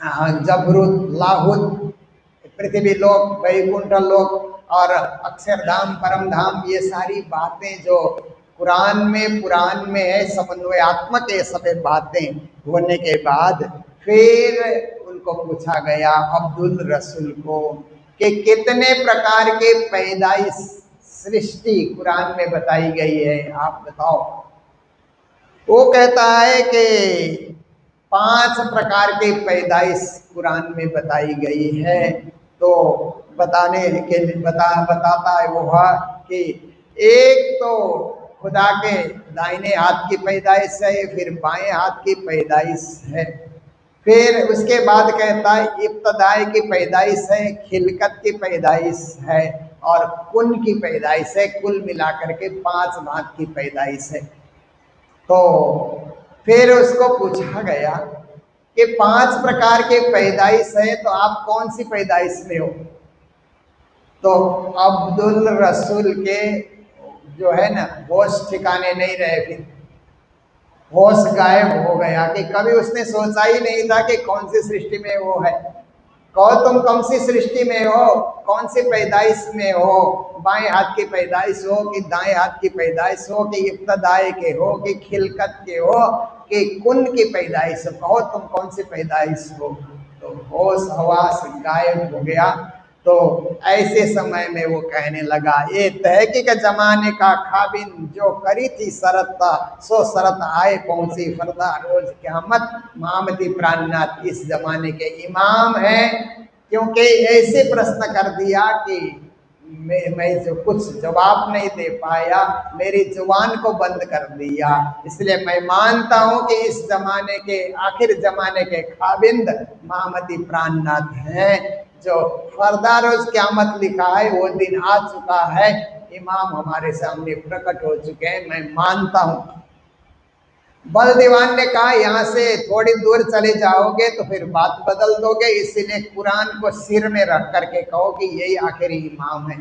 जबरुत लाहुत, पृथ्वी लोक, वैकुंठ लोक और अक्षरधाम परम धाम, ये सारी बातें जो कुरान में पुराण में है, समन्वयात्मक ये सब बातें होने के बाद फिर उनको पूछा गया अब्दुल रसूल को कि कितने प्रकार के पैदाइश सृष्टि कुरान में बताई गई है, आप बताओ। वो कहता है कि 5 प्रकार की पैदाइश कुरान में बताई गई है। तो बताने के लिए बताता है वो कि एक तो खुदा के दाहिने हाथ की पैदाइश है, फिर बाएं हाथ की पैदाइश है, फिर उसके बाद कहता है इब्तदाई की पैदाइश है, खिलकत की पैदाइश है और कुन की पैदाइश है। कुल मिलाकर के 5 भाग की पैदाइश है। तो फिर उसको पूछा गया कि 5 प्रकार के पैदाइश है, तो आप कौन सी पैदाइश में हो? तो अब्दुल रसूल के जो है ना होश ठिकाने नहीं रहे, फिर होश गायब हो गया कि कभी उसने सोचा ही नहीं था कि कौन सी सृष्टि में वो है। कहो तुम कौन सी सृष्टि में हो, कौन सी पैदाइश में हो, बाएं हाथ की पैदाइश हो कि दाएं हाथ की पैदाइश हो कि इब्तदाई के हो कि खिलकत के हो कि कुन की पैदाइश हो, कहो तुम कौन सी पैदाइश हो। तो होश हवास गायब हो गया। तो ऐसे समय में वो कहने लगा ये तहकीक जमाने का खाबिन जो करी थी शरत सो शरत आए पहुंची फरदा रोज क़यामत। मामदी प्राणनाथ इस जमाने के इमाम हैं, क्योंकि ऐसे प्रश्न कर दिया कि मैं जो कुछ जवाब नहीं दे पाया, मेरी जुबान को बंद कर दिया। इसलिए मैं मानता हूँ कि इस जमाने के आखिर जमाने के खाबिंद मामदी प्राणनाथ हैं। जो फरदा रोज क़यामत लिखा है वो दिन आ चुका है, इमाम हमारे सामने प्रकट हो चुके हैं, मैं मानता हूँ। बल दीवान ने कहा यहाँ से थोड़ी दूर चले जाओगे तो फिर बात बदल दोगे, इसीलिए कुरान को सिर में रख करके कहो कि यही आखिरी इमाम है।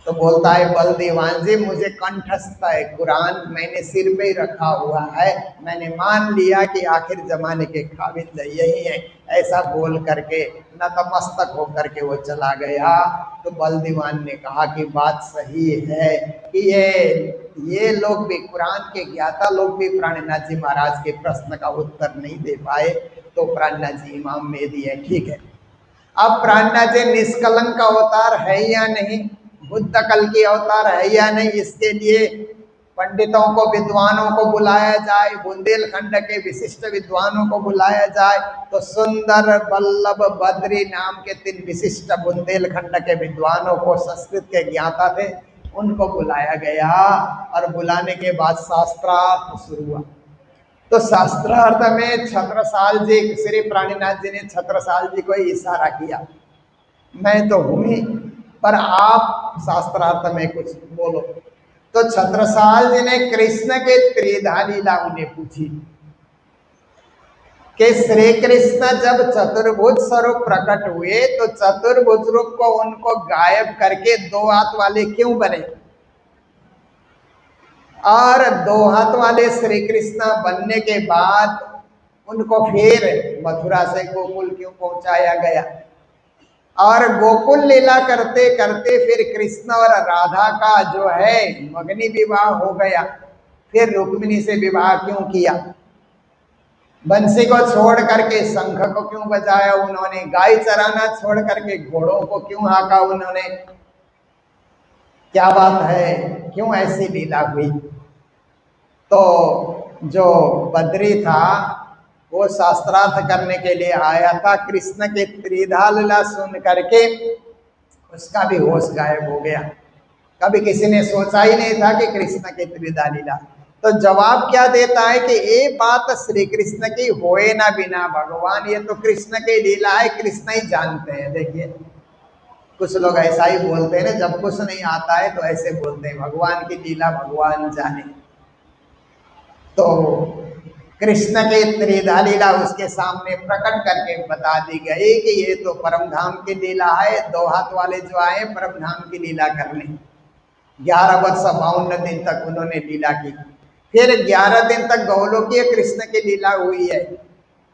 तो बोलता है बलदेवान जी मुझे कंठस्थ है कुरान, मैंने सिर पे ही रखा हुआ है, मैंने मान लिया कि आखिर जमाने के काबिल यही है। ऐसा बोल करके नतमस्तक होकर के वो चला गया। तो बलदेवान ने कहा कि बात सही है कि ये लोग भी, कुरान के ज्ञाता लोग भी प्राणनाथ जी महाराज के प्रश्न का उत्तर नहीं दे पाए। तो प्राणनाथ जी इमाम मेहदी है, ठीक है। अब प्राणनाथ जी निष्कलंक अवतार है या नहीं, बुद्ध कल की अवतार है या नहीं, इसके लिए पंडितों को, विद्वानों को बुलाया जाए, बुंदेलखंड के विशिष्ट विद्वानों को बुलाया जाए। तो सुंदर, वल्लभ, बद्री नाम के 3 विशिष्ट बुंदेलखंड के विद्वानों को, संस्कृत के ज्ञाता थे, उनको बुलाया गया। और बुलाने के बाद शास्त्रार्थ शुरू हुआ। तो शास्त्रार्थ में छत्रसाल जी, श्री प्राणीनाथ जी ने छत्रसाल जी को इशारा किया, मैं तो हूँ ही, पर आप शास्त्रार्थ में कुछ बोलो। तो छत्रसाल जी ने कृष्ण के त्रिधा लीला उन्हें पूछी कि श्री कृष्ण जब चतुर्भुज स्वरूप प्रकट हुए तो चतुर्भुज रूप को उनको गायब करके 2 हाथ वाले क्यों बने, और 2 हाथ वाले श्री कृष्ण बनने के बाद उनको फिर मथुरा से गोकुल क्यों पहुंचाया गया, और गोकुल लीला करते करते फिर कृष्ण और राधा का जो है मगनी विवाह हो गया, फिर रुक्मिणी से विवाह क्यों किया, बंसी को छोड़ करके शंख को क्यों बजाया उन्होंने, गाय चराना छोड़ करके घोड़ों को क्यों हाका उन्होंने, क्या बात है, क्यों ऐसी लीला हुई। तो जो बद्री था वो शास्त्रार्थ करने के लिए आया था, कृष्ण के त्रिधा लीला सुन करके उसका भी होश गायब हो गया। कभी किसी ने सोचा ही नहीं था कि कृष्ण के त्रिधा लीला। तो जवाब क्या देता है कि ये बात श्री कृष्ण की होए ना बिना भगवान, ये तो कृष्ण की लीला है, कृष्ण ही जानते हैं। देखिए कुछ लोग ऐसा ही बोलते हैं ना, जब कुछ नहीं आता है तो ऐसे बोलते हैं भगवान की लीला भगवान जाने। तो कृष्ण के त्रिधा लीला उसके सामने प्रकट करके बता दी गई कि ये तो परम धाम की लीला है, 2 हाथ वाले जो आए परम धाम की लीला करने। 11 वर्ष 52 दिन तक उन्होंने लीला की, फिर 11 दिन तक गौलोकीय कृष्ण की लीला हुई है,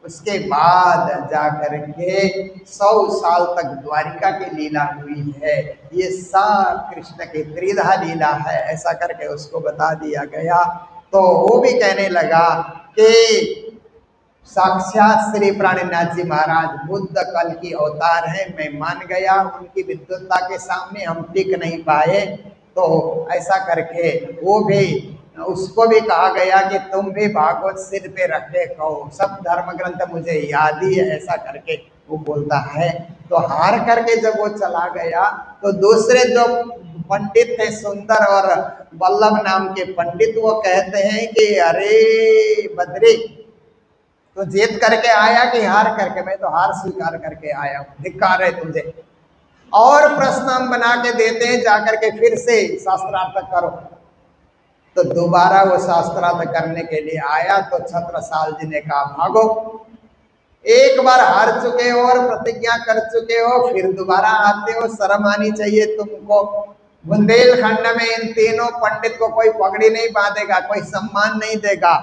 उसके बाद जाकर के 100 साल तक द्वारिका की लीला हुई है। ये सब कृष्ण की त्रिधा लीला है, ऐसा करके उसको बता दिया गया। तो वो भी कहने लगा कि साक्षात श्री प्राणनाथ जी महाराज बुद्ध कल की अवतार है, मैं मान गया, उनकी विद्वत्ता के सामने हम टिक नहीं पाए। तो ऐसा करके वो भी, उसको भी कहा गया कि तुम भी भागवत सिर पे रखे कहो, सब धर्म ग्रंथ मुझे याद ही है, ऐसा करके वो बोलता है। तो हार करके जब वो चला गया तो दूसरे जो पंडित थे सुंदर और वल्लभ नाम के पंडित, वो कहते हैं कि अरे बद्री तो जीत करके आया कि हार करके, मैं तो हार स्वीकार करके आया हूँ, धिक्कार है तुझे, और प्रश्न हम बना के देते हैं, जाकर के फिर से शास्त्रार्थ करो। तो दोबारा वो शास्त्रार्थ करने के लिए आया तो छत्रसाल जी ने कहा भागो, एक बार हार चुके हो और प्रतिज्ञा कर चुके हो, फिर दोबारा आते हो, शर्म आनी चाहिए तुमको। बुंदेलखंड में इन तीनों पंडित को कोई पगड़ी नहीं बांधेगा, कोई सम्मान नहीं देगा।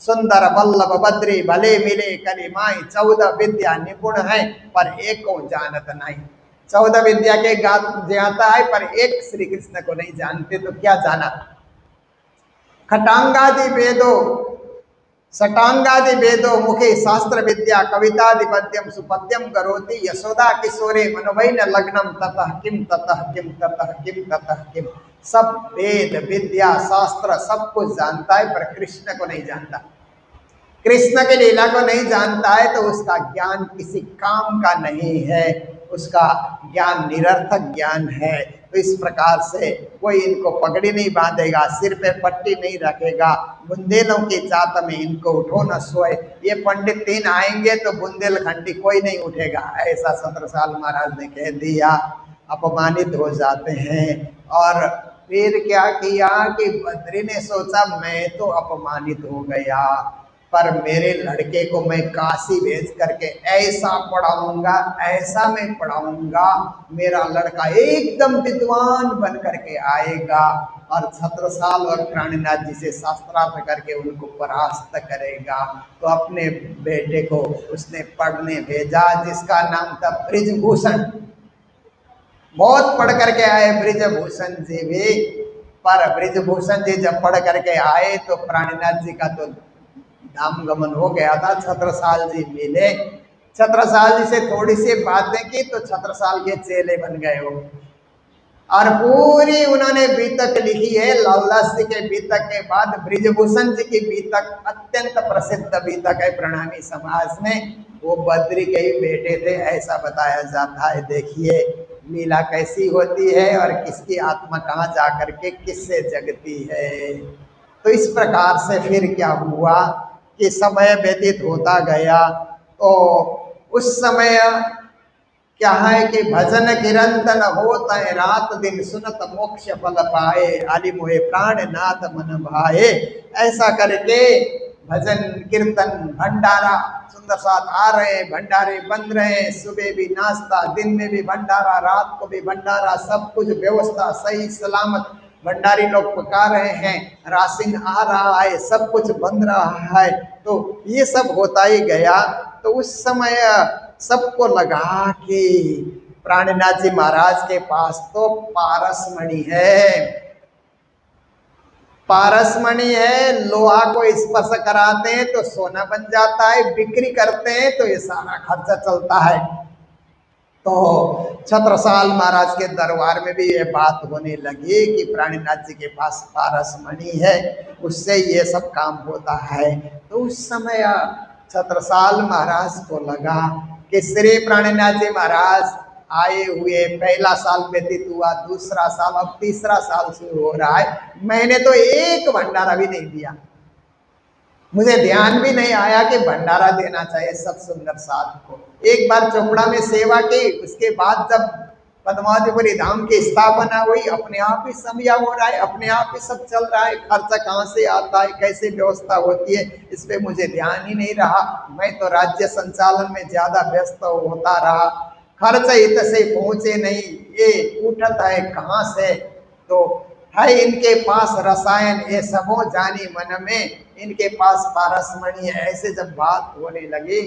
सुंदर, वल्लभ, बद्री भले मिले कलिमाई, 14 विद्या निपुण है पर एक को जानत नहीं। 14 विद्या के ज्ञाता है पर एक श्री कृष्ण को नहीं जानते, तो क्या जाना। खटांगादि वेदों, सटांगादि वेदों मुखे शास्त्र विद्या कवितादि पद्यम सुपद्यम करोति, यशोदा किशोरे मनोभैन लग्नम ततः किम ततः किम ततः किम ततः किम। सब वेद विद्या शास्त्र सब कुछ जानता है पर कृष्ण को नहीं जानता, कृष्ण की लीला को नहीं जानता है, तो उसका ज्ञान किसी काम का नहीं है, उसका ज्ञान निरर्थक ज्ञान है। तो इस प्रकार से कोई इनको पगड़ी नहीं बांधेगा, सिर पे पट्टी नहीं रखेगा, बुंदेलों की चात में इनको उठो न सोए। ये पंडित 3 आएंगे तो बुंदेलखंडी कोई नहीं उठेगा, ऐसा छत्रसाल महाराज ने कह दिया। अपमानित हो जाते हैं। और फिर क्या किया कि बद्री ने सोचा मैं तो अपमानित हो गया, पर मेरे लड़के को मैं काशी भेज करके ऐसा पढ़ाऊंगा, ऐसा मैं पढ़ाऊंगा, मेरा लड़का एकदम विद्वान बन करके आएगा और छत्रसाल और प्राणनाथ जी से शास्त्रार्थ करके उनको परास्त करेगा। तो अपने बेटे को उसने पढ़ने भेजा, जिसका नाम था ब्रिजभूषण। बहुत पढ़ करके आए ब्रिजभूषण जी भी, पर ब्रिजभूषण जी जब पढ़ करके आए तो प्राणनाथ जी का तो धाम गमन हो गया था। छत्रसाल जी मिले, छत्रसाल जी से थोड़ी सी बातें की तो छत्रसाल के चेले बन गए हो और पूरी उन्होंने बीतक लिखी है। लालदास जी के बीतक के बाद ब्रिजभूषण जी की बीतक अत्यंत प्रसिद्ध बीतक है प्रणामी समाज में। वो बद्री के ही बेटे थे ऐसा बताया जाता है। देखिए लीला कैसी होती है और किसकी आत्मा कहाँ जा करके किससे जगती है। तो इस प्रकार से फिर क्या हुआ कि समय व्यतीत होता गया। तो उस समय क्या है कि भजन किरंतन होत है रात दिन, सुनत मोक्ष फल पाए, आलि मोहे प्राण नाथ मन भाए। ऐसा करके भजन कीर्तन भंडारा सुंदर साथ आ रहे, भंडारे बन रहे, सुबह भी नाश्ता, दिन में भी भंडारा, रात को भी भंडारा, सब कुछ व्यवस्था सही सलामत भंडारी लोग पका रहे हैं, राशन आ रहा है, सब कुछ बन रहा है। तो ये सब होता ही गया। तो उस समय सबको लगा कि प्राणनाथ जी महाराज के पास तो पारसमणि है, पारसमणि है, लोहा को स्पर्श कराते हैं तो सोना बन जाता है, बिक्री करते हैं तो ये सारा खर्चा चलता है। तो छत्रसाल महाराज के दरबार में भी ये बात होने लगी कि प्राणनाथ जी के पास पारसमणि है, उससे ये सब काम होता है। तो उस समय छत्रसाल महाराज को लगा कि श्री प्राणनाथ जी महाराज आए हुए पहला साल व्यतीत हुआ, दूसरा साल, अब तीसरा साल शुरू हो रहा है, मैंने तो एक भंडारा भी नहीं दिया। मुझे ध्यान भी नहीं आया कि भंडारा देना चाहिए सब सुंदर साथ को। एक बार चोपड़ा में सेवा की, उसके बाद जब पद्मावतीपुरी धाम की स्थापना हुई, अपने आप ही समया हो रहा है, अपने आप ही सब चल रहा है। खर्चा कहाँ से आता है, कैसे व्यवस्था होती है, इस पे मुझे ध्यान ही नहीं रहा। मैं तो राज्य संचालन में ज्यादा व्यस्त होता रहा, खर्च इत से पहुंचे नहीं, ये उठत है कहाँ से। तो है इनके पास रसायन, ये सबो जानी मन में, इनके पास पारसमणि है। ऐसे जब बात होने लगी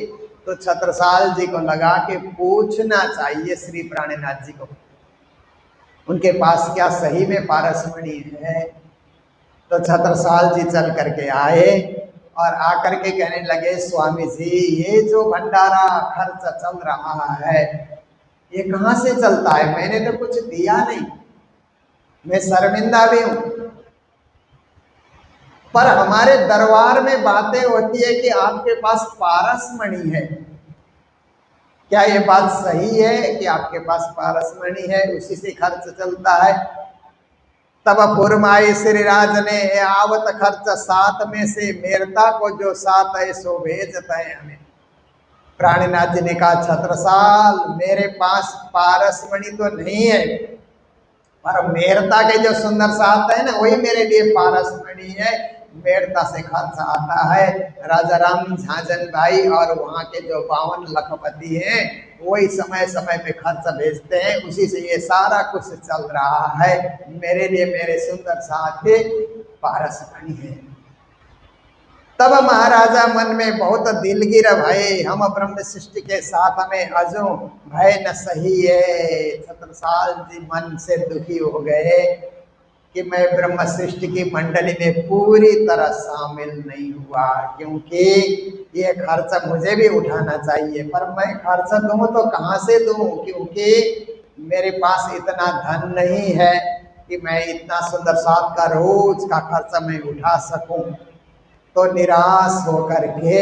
तो छत्रसाल जी को लगा कि पूछना चाहिए श्री प्राणनाथ जी को, उनके पास क्या सही में पारसमणि है। तो छत्रसाल जी चल करके आए और आकर के कहने लगे, स्वामी जी ये जो भंडारा खर्च चल रहा है ये कहाँ से चलता है, मैंने तो कुछ दिया नहीं, मैं शर्मिंदा भी हूं। पर हमारे दरबार में बातें होती है कि आपके पास पारसमणि है, क्या ये बात सही है कि आपके पास पारसमणि है, उसी से खर्च चलता है। तब फुरमाई श्री राज ने, आवत खर्च सात में से मेरता को जो सात है सो भेजता है हमें। प्राणनाथ जी ने कहा, छत्रसाल मेरे पास पारसमणि तो नहीं है, पर मेरता के जो सुंदर साथ है ना वही मेरे लिए पारसमणि है। मेरता से खर्च आता है, राजा राम झांझन भाई और वहाँ के जो 52 लखपति हैं वही समय समय पे खर्च भेजते हैं, उसी से ये सारा कुछ चल रहा है। मेरे लिए मेरे सुंदर साथी पारसमणि है। तब महाराजा मन में बहुत दिलगिर भय, हम ब्रह्म सृष्टि के साथ में अजो भय न सही है। छत्रसाल जी मन से दुखी हो गए कि मैं ब्रह्म सृष्टि की मंडली में पूरी तरह शामिल नहीं हुआ, क्योंकि ये खर्च मुझे भी उठाना चाहिए, पर मैं खर्च दूं तो कहाँ से दूं, क्योंकि मेरे पास इतना धन नहीं है कि मैं इतना सुंदर साथ का रोज का खर्चा मैं उठा सकूं। तो निराश होकर के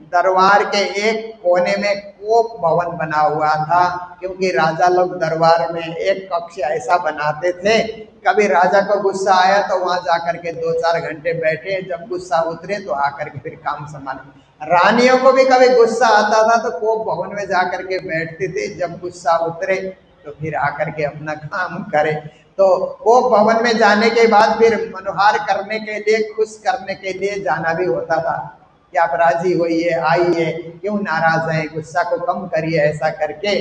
दरबार के एक कोने में कोप भवन बना हुआ था, क्योंकि राजा लोग दरबार में एक कक्ष ऐसा बनाते थे, कभी राजा को गुस्सा आया तो वहां जाकर के 2-4 घंटे बैठे, जब गुस्सा उतरे तो आकर के फिर काम संभाले। रानियों को भी कभी गुस्सा आता था तो कोप भवन में जाकर के बैठते थे, जब गुस्सा उतरे तो फिर आकर के अपना काम करे। तो वो भवन में जाने के बाद फिर मनोहार करने के लिए, खुश करने के लिए जाना भी होता था, कि आप राजी होइए, आइए, क्यों नाराज हैं, गुस्सा को कम करिए। ऐसा करके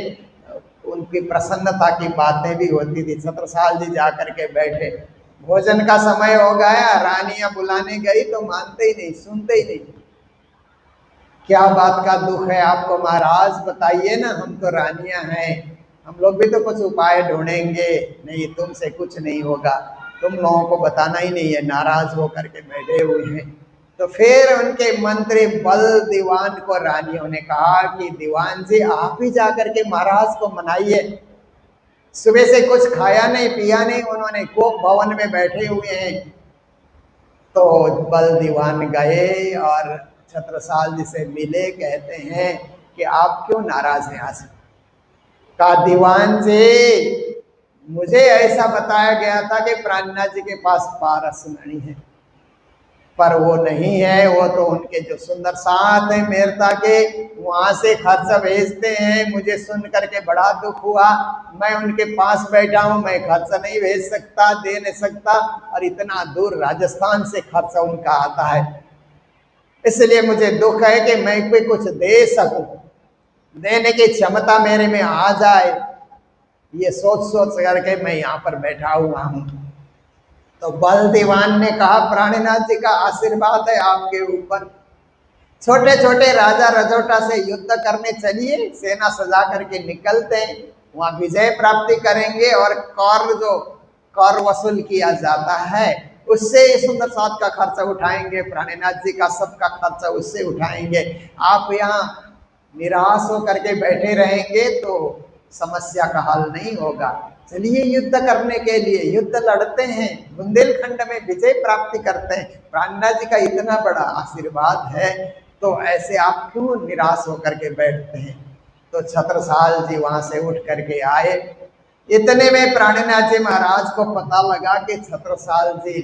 उनकी प्रसन्नता की बातें भी होती थी। छत्रसाल जी जा करके बैठे, भोजन का समय हो गया, रानियां बुलाने गई तो मानते ही नहीं, सुनते ही नहीं। क्या बात का दुख है आपको महाराज, बताइए ना, हम तो रानियां हैं, हम लोग भी तो कुछ उपाय ढूंढेंगे। नहीं, तुमसे कुछ नहीं होगा, तुम लोगों को बताना ही नहीं है। नाराज होकर के बैठे हुए हैं। तो फिर उनके मंत्री बल दीवान को रानियों ने कहा कि दीवान जी आप ही जाकर के महाराज को मनाइए। सुबह से कुछ खाया नहीं पिया नहीं, उन्होंने कोप भवन में बैठे हुए हैं। तो बल दीवान गए और छत्रसाल जी से मिले, कहते हैं कि आप क्यों नाराज हैं आज? कहा दीवान जी, मुझे ऐसा बताया गया था कि प्राणनाथ जी के पास पारस मणि है, पर वो नहीं है। वो तो उनके जो सुंदर साथ है मेरता के, वहां से खर्च भेजते हैं। मुझे सुन करके बड़ा दुख हुआ। मैं उनके पास बैठा हूं, मैं खर्च नहीं भेज सकता, दे नहीं सकता, और इतना दूर राजस्थान से खर्च उनका आता है। इसलिए मुझे दुख है कि मैं भी कुछ दे सकूं, देने की क्षमता मेरे में आ जाए। ये सोच सोच करके मैं यहाँ पर बैठा हुआ हूँ। तो बल दीवान ने कहा प्राणनाथ जी का आशीर्वाद है आपके ऊपर, छोटे छोटे राजा रजोटा से युद्ध करने चलिए, सेना सजा करके निकलते हैं, वहां विजय प्राप्ति करेंगे और कर वसूल किया जाता है उससे सुंदर साथ का खर्चा उठाएंगे, प्राणनाथ जी का सबका खर्चा उससे उठाएंगे। आप यहाँ निराश होकर के बैठे रहेंगे तो समस्या का हल नहीं होगा। चलिए युद्ध करने के लिए, युद्ध लड़ते हैं, बुंदेलखंड में विजय प्राप्ति करते हैं। प्राणनाथ जी का इतना बड़ा आशीर्वाद है, तो ऐसे आप क्यों निराश होकर के बैठते हैं? तो छत्रसाल जी वहां से उठ करके आए। इतने में प्राणनाथ जी महाराज को पता लगा कि छत्रसाल जी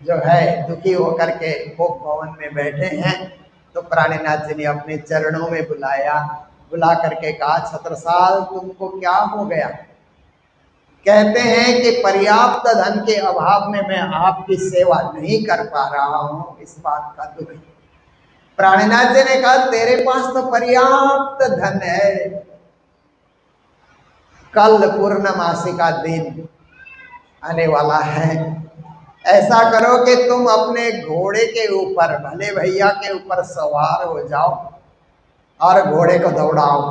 जो है दुखी होकर के कोप भवन में बैठे हैं। तो प्राणनाथ जी ने अपने चरणों में बुलाया, बुला करके कहा छत्रसाल तुमको क्या हो गया? कहते हैं कि पर्याप्त धन के अभाव में मैं आपकी सेवा नहीं कर पा रहा हूं, इस बात का दुख। प्राणनाथ जी ने कहा तेरे पास तो पर्याप्त धन है, कल पूर्णमासी का दिन आने वाला है। ऐसा करो कि तुम अपने घोड़े के ऊपर, भले भैया के ऊपर सवार हो जाओ और घोड़े को दौड़ाओ।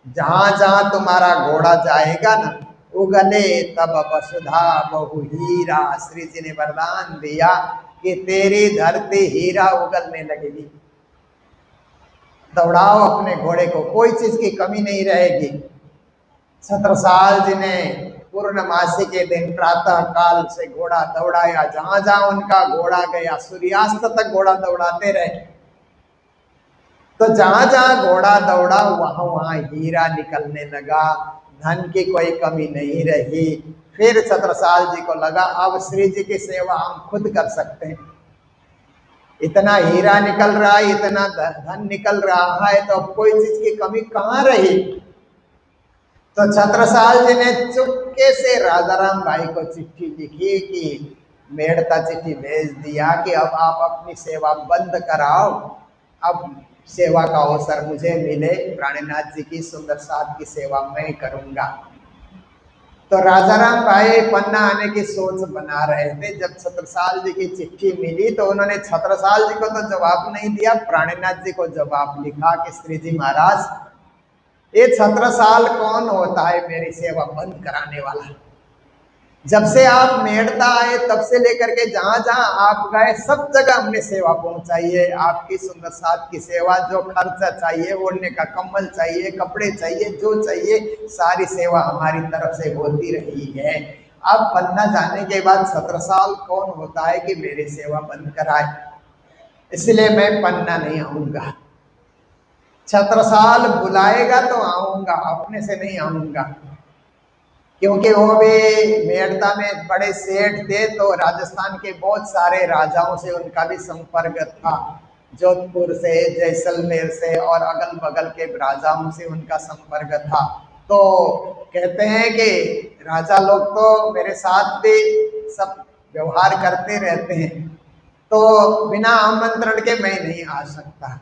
जहां जहां तुम्हारा घोड़ा जाएगा ना, उगले तब वसुधा बहु हीरा। श्री जी ने वरदान दिया कि तेरी धरती हीरा उगलने लगेगी। दौड़ाओ अपने घोड़े को, कोई चीज की कमी नहीं रहेगी। छत्रसाल जी ने पूर्णमासी के दिन प्रातः काल से घोड़ा दौड़ाया, जहां जहां उनका घोड़ा गया सूर्यास्त तक घोड़ा दौड़ाते रहे। तो जहां जहां घोड़ा दौड़ा वहां वहां हीरा निकलने लगा, धन की कोई कमी नहीं रही। फिर छत्रसाल जी को लगा अब श्री जी की सेवा हम खुद कर सकते हैं। इतना हीरा निकल रहा है, इतना धन निकल रहा है, तो अब कोई चीज की कमी कहाँ रही? तो छत्रसाल जी ने चुपके से राजाराम भाई को चिट्ठी लिखी कि मेड़ता चिट्ठी भेज दिया कि अब आप अपनी सेवा बंद कराओ, अब सेवा का अवसर मुझे मिले, प्राणनाथ जी की सुंदर साथ की सेवा मैं करूंगा। तो राजाराम भाई पन्ना आने की सोच बना रहे थे। जब छत्रसाल जी की चिट्ठी मिली तो उन्होंने छत्रसाल जी को तो जवाब नहीं दिया, प्राणनाथ जी को जवाब लिखा कि श्री जी महाराज, ये छत्रसाल कौन होता है मेरी सेवा बंद कराने वाला? जब से आप मेड़ता आए तब से लेकर के जहां जहां आप गए सब जगह हमने सेवा पहुंचाई है। आपकी सुंदर साथ की सेवा, जो खर्चा चाहिए, ओढ़ने का कंबल चाहिए, कपड़े चाहिए, जो चाहिए सारी सेवा हमारी तरफ से होती रही है। अब पन्ना जाने के बाद छत्रसाल कौन होता है कि मेरी सेवा बंद कराए? इसलिए मैं पन्ना नहीं आऊंगा। छत्रसाल बुलाएगा तो आऊंगा, अपने से नहीं आऊंगा, क्योंकि वो भी मेड़ता में बड़े सेठ थे, तो राजस्थान के बहुत सारे राजाओं से उनका भी संपर्क था। जोधपुर से, जैसलमेर से और अगल बगल के राजाओं से उनका संपर्क था। तो कहते हैं कि राजा लोग तो मेरे साथ भी सब व्यवहार करते रहते हैं। तो बिना आमंत्रण के मैं नहीं आ सकता।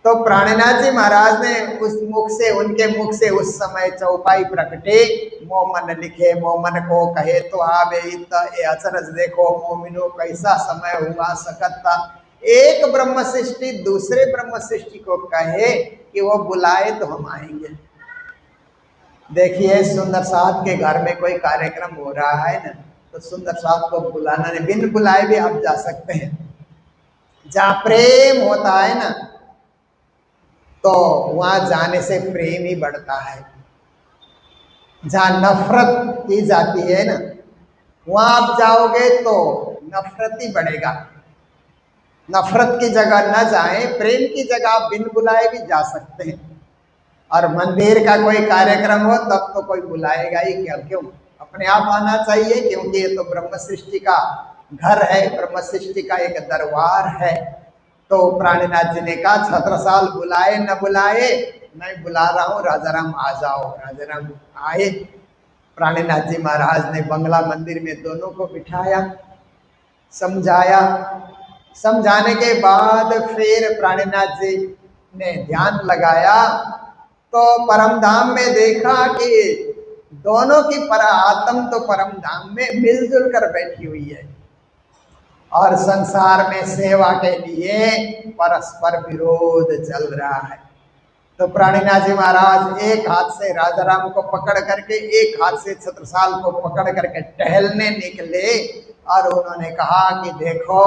तो प्राणनाथ जी महाराज ने उस मुख से, उनके मुख से उस समय चौपाई प्रकटे, मोमन लिखे मोमन को कहे तो आवे ये अचरज देखो मोमिनो कैसा समय हुआ सकता। एक ब्रह्म सृष्टि दूसरे ब्रह्म सृष्टि को कहे कि वो बुलाए तो हम आएंगे। देखिए सुंदर साथ के घर में कोई कार्यक्रम हो रहा है ना, तो सुंदर साथ को बुलाना नहीं, बिन बुलाए भी आप जा सकते हैं। जहाँ प्रेम होता है ना, तो वहां जाने से प्रेम ही बढ़ता है। जहाँ नफरत की जाती है ना, वहां आप जाओगे तो नफरत ही बढ़ेगा। नफरत की जगह न जाएं, प्रेम की जगह आप बिन बुलाए भी जा सकते हैं। और मंदिर का कोई कार्यक्रम हो तब तो कोई बुलाएगा ही क्या, क्यों, अपने आप आना चाहिए, क्योंकि ये तो ब्रह्म सृष्टि का घर है, ब्रह्म सृष्टि का एक दरबार है। तो प्राणनाथ जी ने कहा छत्रसाल बुलाए न बुलाए, मैं बुला रहा हूँ, राजाराम आ जाओ। राजाराम आए। प्राणनाथ जी महाराज ने बंगला मंदिर में दोनों को बिठाया, समझाया। समझाने के बाद फिर प्राणनाथ जी ने ध्यान लगाया, तो परम धाम में देखा कि दोनों की आत्म तो परम धाम में मिलजुल कर बैठी हुई है, और संसार में सेवा के लिए परस्पर विरोध चल रहा है। तो प्राणनाथ जी महाराज एक हाथ से राजाराम को पकड़ करके, एक हाथ से छत्रसाल को पकड़ करके टहलने निकले, और उन्होंने कहा कि देखो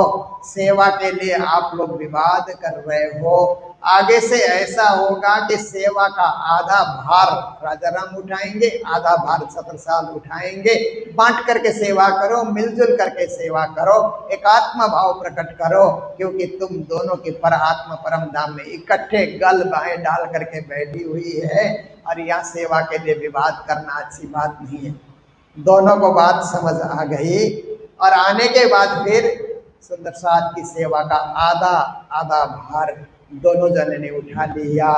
सेवा के लिए आप लोग विवाद कर रहे हो, आगे से ऐसा होगा कि सेवा का आधा भार राजाराम उठाएंगे, आधा भार छत्रसाल उठाएंगे। बांट करके सेवा करो, मिलजुल करके सेवा करो, एकात्म भाव प्रकट करो, क्योंकि तुम दोनों की पर आत्मा परम धाम में इकट्ठे गल बाहें डाल करके बैठी हुई है, और यहाँ सेवा के लिए विवाद करना अच्छी बात नहीं है। दोनों को बात समझ आ गई, और आने के बाद फिर सुंदर साथ की सेवा का आधा आधा भार दोनों जने ने उठा लिया।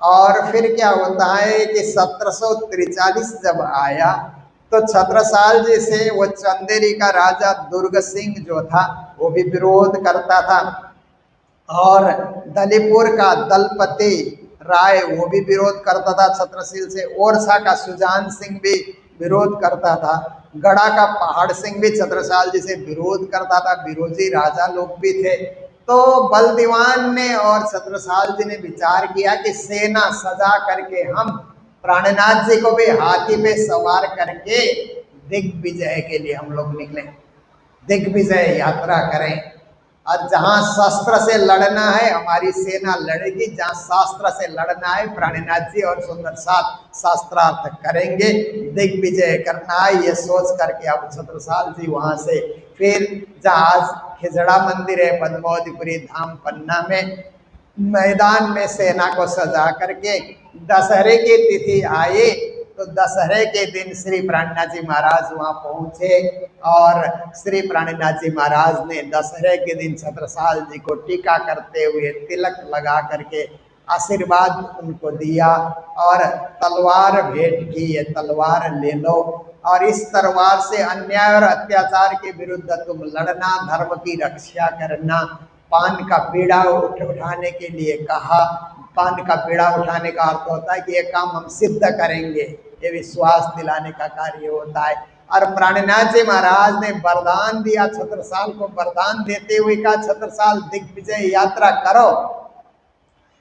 और फिर क्या होता है कि 1743 जब आया, तो छत्रसाल जी से वो चंदेरी का राजा दुर्ग सिंह जो था वो भी विरोध करता था, और दलीपुर का दलपति राय वो भी विरोध करता था छत्रसाल से, ओरछा का सुजान सिंह भी विरोध करता था, गढ़ा का पहाड़ सिंह भी छत्रसाल जी से विरोध करता था, विरोधी राजा लोग भी थे। तो बलदीवान ने और छत्रसाल जी ने विचार किया कि सेना सजा करके हम प्राणनाथ जी को भी हाथी पे सवार करके दिग्विजय के लिए हम लोग निकले, दिग्विजय यात्रा करें, और जहाँ शस्त्र से लड़ना है हमारी सेना लड़ेगी, जहाँ शास्त्र से लड़ना है प्राणनाथ जी और सुंदर साथ शास्त्रार्थ करेंगे, दिग्विजय करना है। ये सोच करके अब छत्रसाल जी वहाँ से फिर जहाँ खिजड़ा मंदिर है पद्मावतीपुरी धाम पन्ना में, मैदान में सेना को सजा करके दशहरे की तिथि आए, तो दशहरे के दिन श्री प्राणनाथ जी महाराज वहाँ पहुँचे, और श्री प्राणनाथ जी महाराज ने दशहरे के दिन छत्रसाल जी को टीका करते हुए तिलक लगा करके आशीर्वाद उनको दिया, और तलवार भेंट की, ये तलवार ले लो, और इस तलवार से अन्याय और अत्याचार के विरुद्ध तुम लड़ना, धर्म की रक्षा करना। पान का बीड़ा उठाने के लिए कहा, पान का बीड़ा उठाने का अर्थ होता है कि ये काम हम सिद्ध करेंगे, ये विश्वास दिलाने का कार्य होता है। और प्राणनाथ जी महाराज ने वरदान दिया छत्रसाल को, वरदान देते हुए कहा छत्रसाल दिग्विजय यात्रा करो,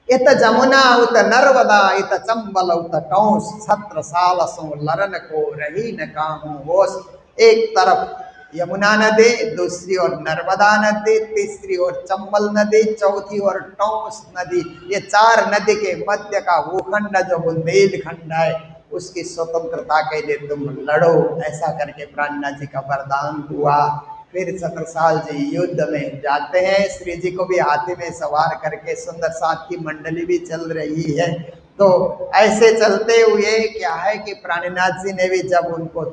इत जमुना उत नर्मदा इत चंबल उत टौंस, छत्रसाल सो लरन को रही न काहू होश। एक तरफ यमुना नदी, दूसरी ओर नर्मदा नदी, तीसरी ओर चंबल नदी, चौथी ओर टौंस नदी, ये चार नदी के मध्य का भूखंड जो बुंदेलखंड है, उसकी स्वतंत्रता के लिए तुम लड़ो, ऐसा करके प्राणनाथ जी का वरदान हुआ। फिर छत्रसाल जी युद्ध में जाते हैं, श्री जी को भी हाथी में सवार करके, सुंदर साथ की मंडली भी चल रही है। तो ऐसे चलते हुए क्या है कि प्राणनाथ जी ने भी जब उनको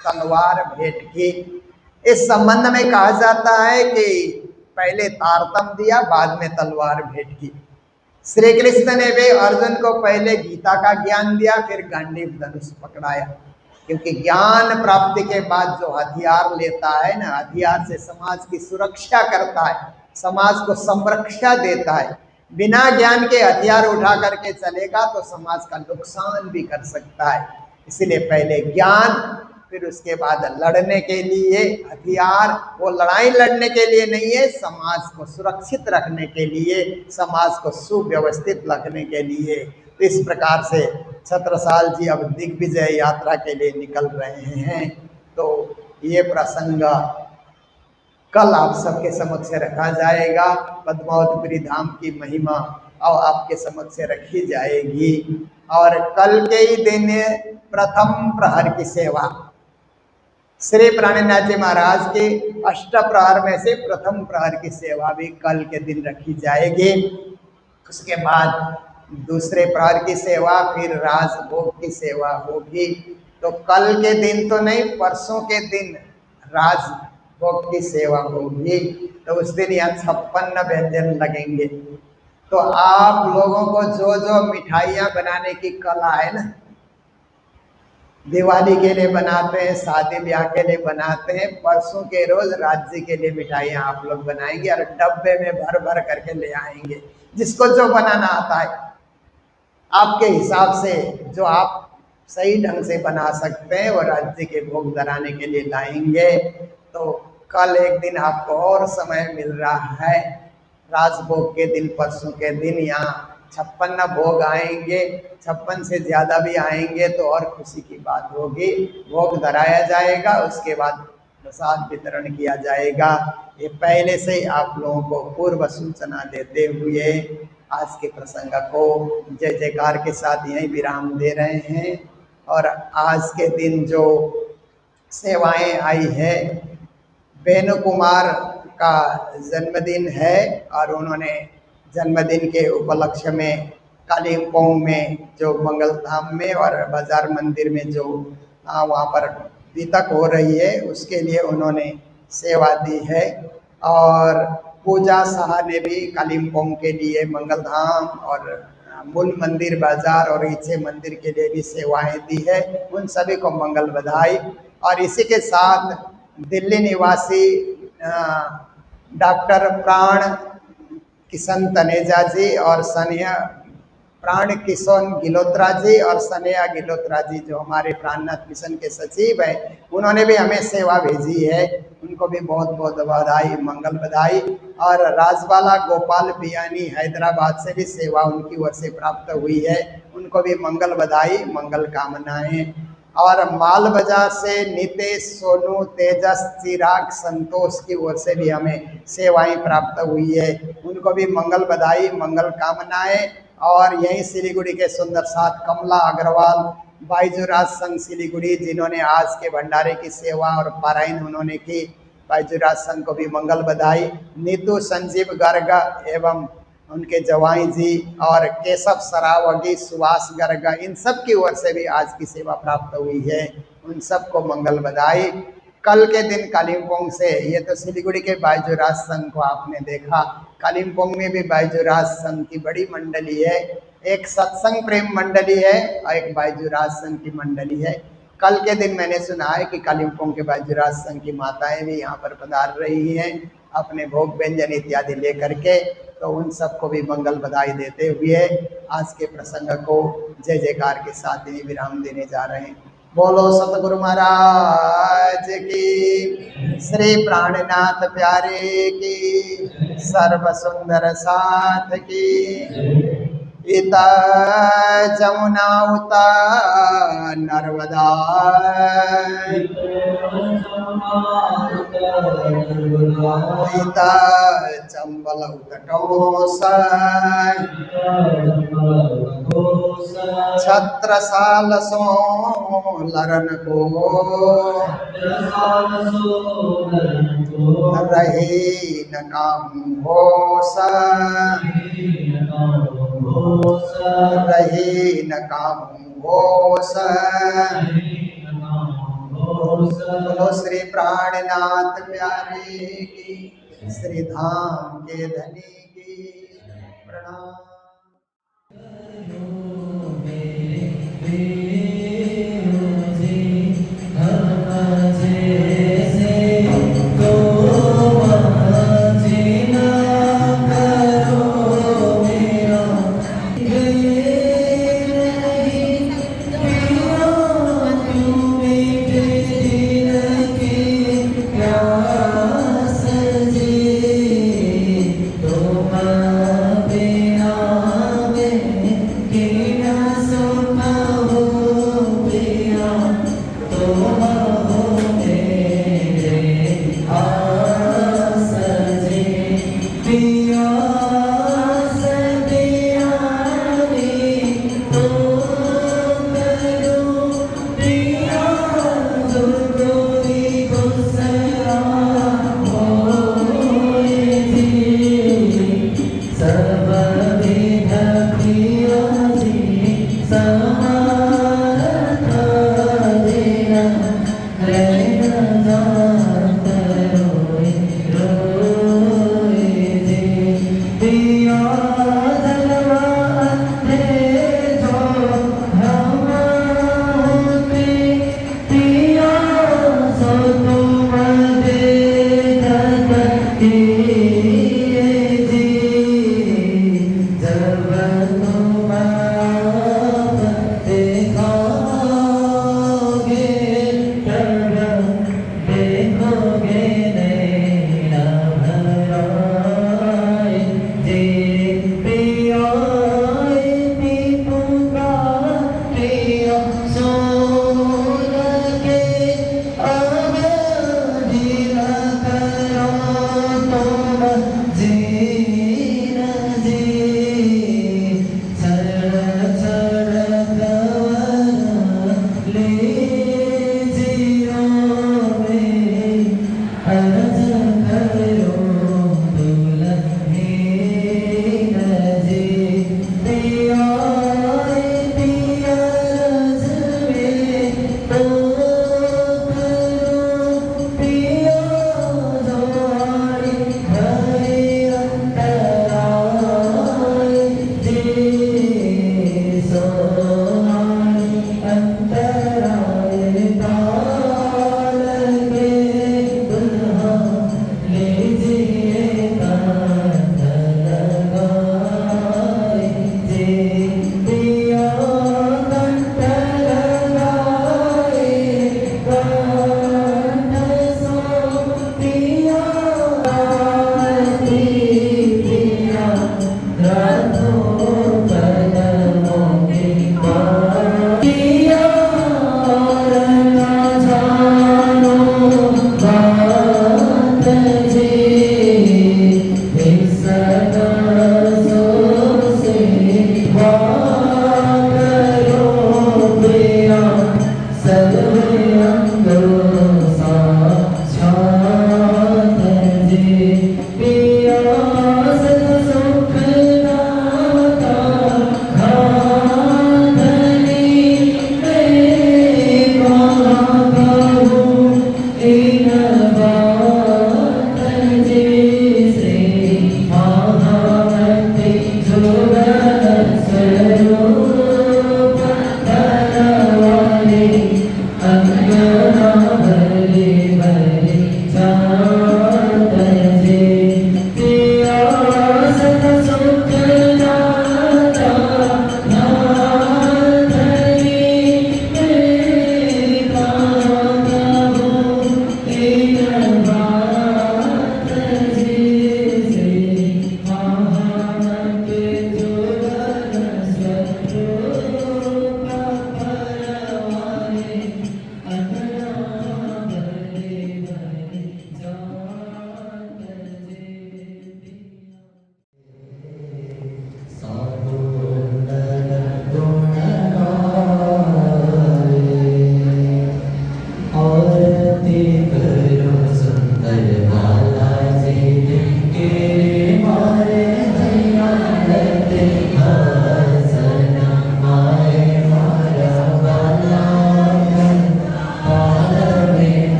तलवार भेंट की, इस संबंध में कहा जाता है कि पहले तारतम दिया, बाद में तलवार भेंट की। श्री कृष्ण ने भी अर्जुन को पहले गीता का ज्ञान दिया, फिर गांडीव धनुष पकड़ाया। क्योंकि ज्ञान प्राप्ति के बाद जो हथियार लेता है ना, हथियार से समाज की सुरक्षा करता है, समाज को संरक्षा देता है। बिना ज्ञान के हथियार उठा करके चलेगा तो समाज का नुकसान भी कर सकता है। इसलिए पहले ज्ञान, फिर उसके बाद लड़ने के लिए हथियार। वो लड़ाई लड़ने के लिए नहीं है, समाज को सुरक्षित रखने के लिए, समाज को सुव्यवस्थित रखने के लिए। तो इस प्रकार से छत्रसाल जी अब दिग्विजय यात्रा के लिए निकल रहे हैं। तो ये प्रसंग कल आप सबके समक्ष रखा जाएगा। पद्मावतीपुरी धाम की महिमा और आपके समक्ष रखी जाएगी। और कल के ही दिन प्रथम प्रहर की सेवा, श्री प्राणनाथ जी महाराज के अष्ट प्रहर में से प्रथम प्रहर की सेवा भी कल के दिन रखी जाएगी। उसके बाद दूसरे प्रहर की सेवा, फिर राजभोग की सेवा होगी। तो कल के दिन तो नहीं, परसों के दिन राजभोग की सेवा होगी। तो उस दिन यहाँ 56 व्यंजन लगेंगे। तो आप लोगों को जो जो मिठाइयाँ बनाने की कला है ना, दिवाली के लिए बनाते हैं, शादी ब्याह के लिए बनाते हैं, परसों के रोज राज्य के लिए मिठाइयाँ आप लोग बनाएंगे और डब्बे में भर भर करके ले आएंगे। जिसको जो बनाना आता है आपके हिसाब से, जो आप सही ढंग से बना सकते हैं, वो राज्य के भोग धराने के लिए लाएंगे। तो कल एक दिन आपको और समय मिल रहा है। राजभोग के दिन, परसों के दिन यहाँ 56 भोग आएंगे। 56 से ज़्यादा भी आएंगे तो और खुशी की बात होगी। भोग धराया जाएगा, उसके बाद प्रसाद वितरण किया जाएगा। ये पहले से ही आप लोगों को पूर्व सूचना देते हुए आज के प्रसंग को जय जयकार के साथ यहीं विराम दे रहे हैं। और आज के दिन जो सेवाएं आई है, वेणु कुमार का जन्मदिन है और उन्होंने जन्मदिन के उपलक्ष्य में कालिम्पोंग में जो मंगल धाम में और बाजार मंदिर में जो वहाँ पर वितक हो रही है, उसके लिए उन्होंने सेवा दी है। और पूजा शाह ने भी कालिम्पोंग के लिए मंगल धाम और मूल मंदिर बाजार और इच्छे मंदिर के लिए भी सेवाएं दी है। उन सभी को मंगल बधाई। और इसी के साथ दिल्ली निवासी डॉक्टर प्राण किशन तनेजा जी और सनिया प्राण किशन गिलोत्रा जी और सनेहा गिलोत्रा जी, जो हमारे प्राणनाथ मिशन के सचिव हैं, उन्होंने भी हमें सेवा भेजी है। उनको भी बहुत बहुत बधाई, मंगल बधाई। और राजबाला गोपाल बियानी हैदराबाद से भी सेवा उनकी ओर से प्राप्त हुई है, उनको भी मंगल बधाई, मंगल कामनाएं। और माल बाजार से नितेश, सोनू, तेजस, चिराग, संतोष की ओर से भी हमें सेवाएं प्राप्त हुई है, उनको भी मंगल बधाई, मंगल कामनाएं। और यहीं सिलीगुड़ी के सुंदर साथ कमला अग्रवाल, बाईजुराज संघ सिलीगुड़ी, जिन्होंने आज के भंडारे की सेवा और पारायण उन्होंने की, बाईजुराज संघ को भी मंगल बधाई। नीतू संजीव गर्ग एवं उनके जवाई जी और केशव सरावगी, सुभाष गर्ग, इन सब की ओर से भी आज की सेवा प्राप्त हुई है, उन सबको मंगल बधाई। कल के दिन कालिम्पोंग से, ये तो सिलीगुड़ी के बाईजुराज संघ को आपने देखा, कालिम्पोंग में भी बाईजुराज संघ की बड़ी मंडली है। एक सत्संग प्रेम मंडली है और एक बाईजुराज संघ की मंडली है। कल के दिन मैंने सुना है कि कालिम्पोंग के बाईजुराज संघ की माताएं भी यहाँ पर पधार रही हैं अपने भोग व्यंजन इत्यादि लेकर के। तो उन सबको भी मंगल बधाई देते हुए आज के प्रसंग को जय जयकार के साथ ही विराम देने जा रहे हैं। बोलो सतगुरु महाराज की, श्री प्राणनाथ प्यारे की, सर्व सुंदर साथ की। इता जमुना उता नर्मदा, इता चंबल उतटोसा, छत्रसाल सो लरन को, रहे न काहू होसा, रहे न काहू होसा। बोलो श्री प्राणनाथ प्यारे की, श्री धाम के धनी की, प्रणाम। रहना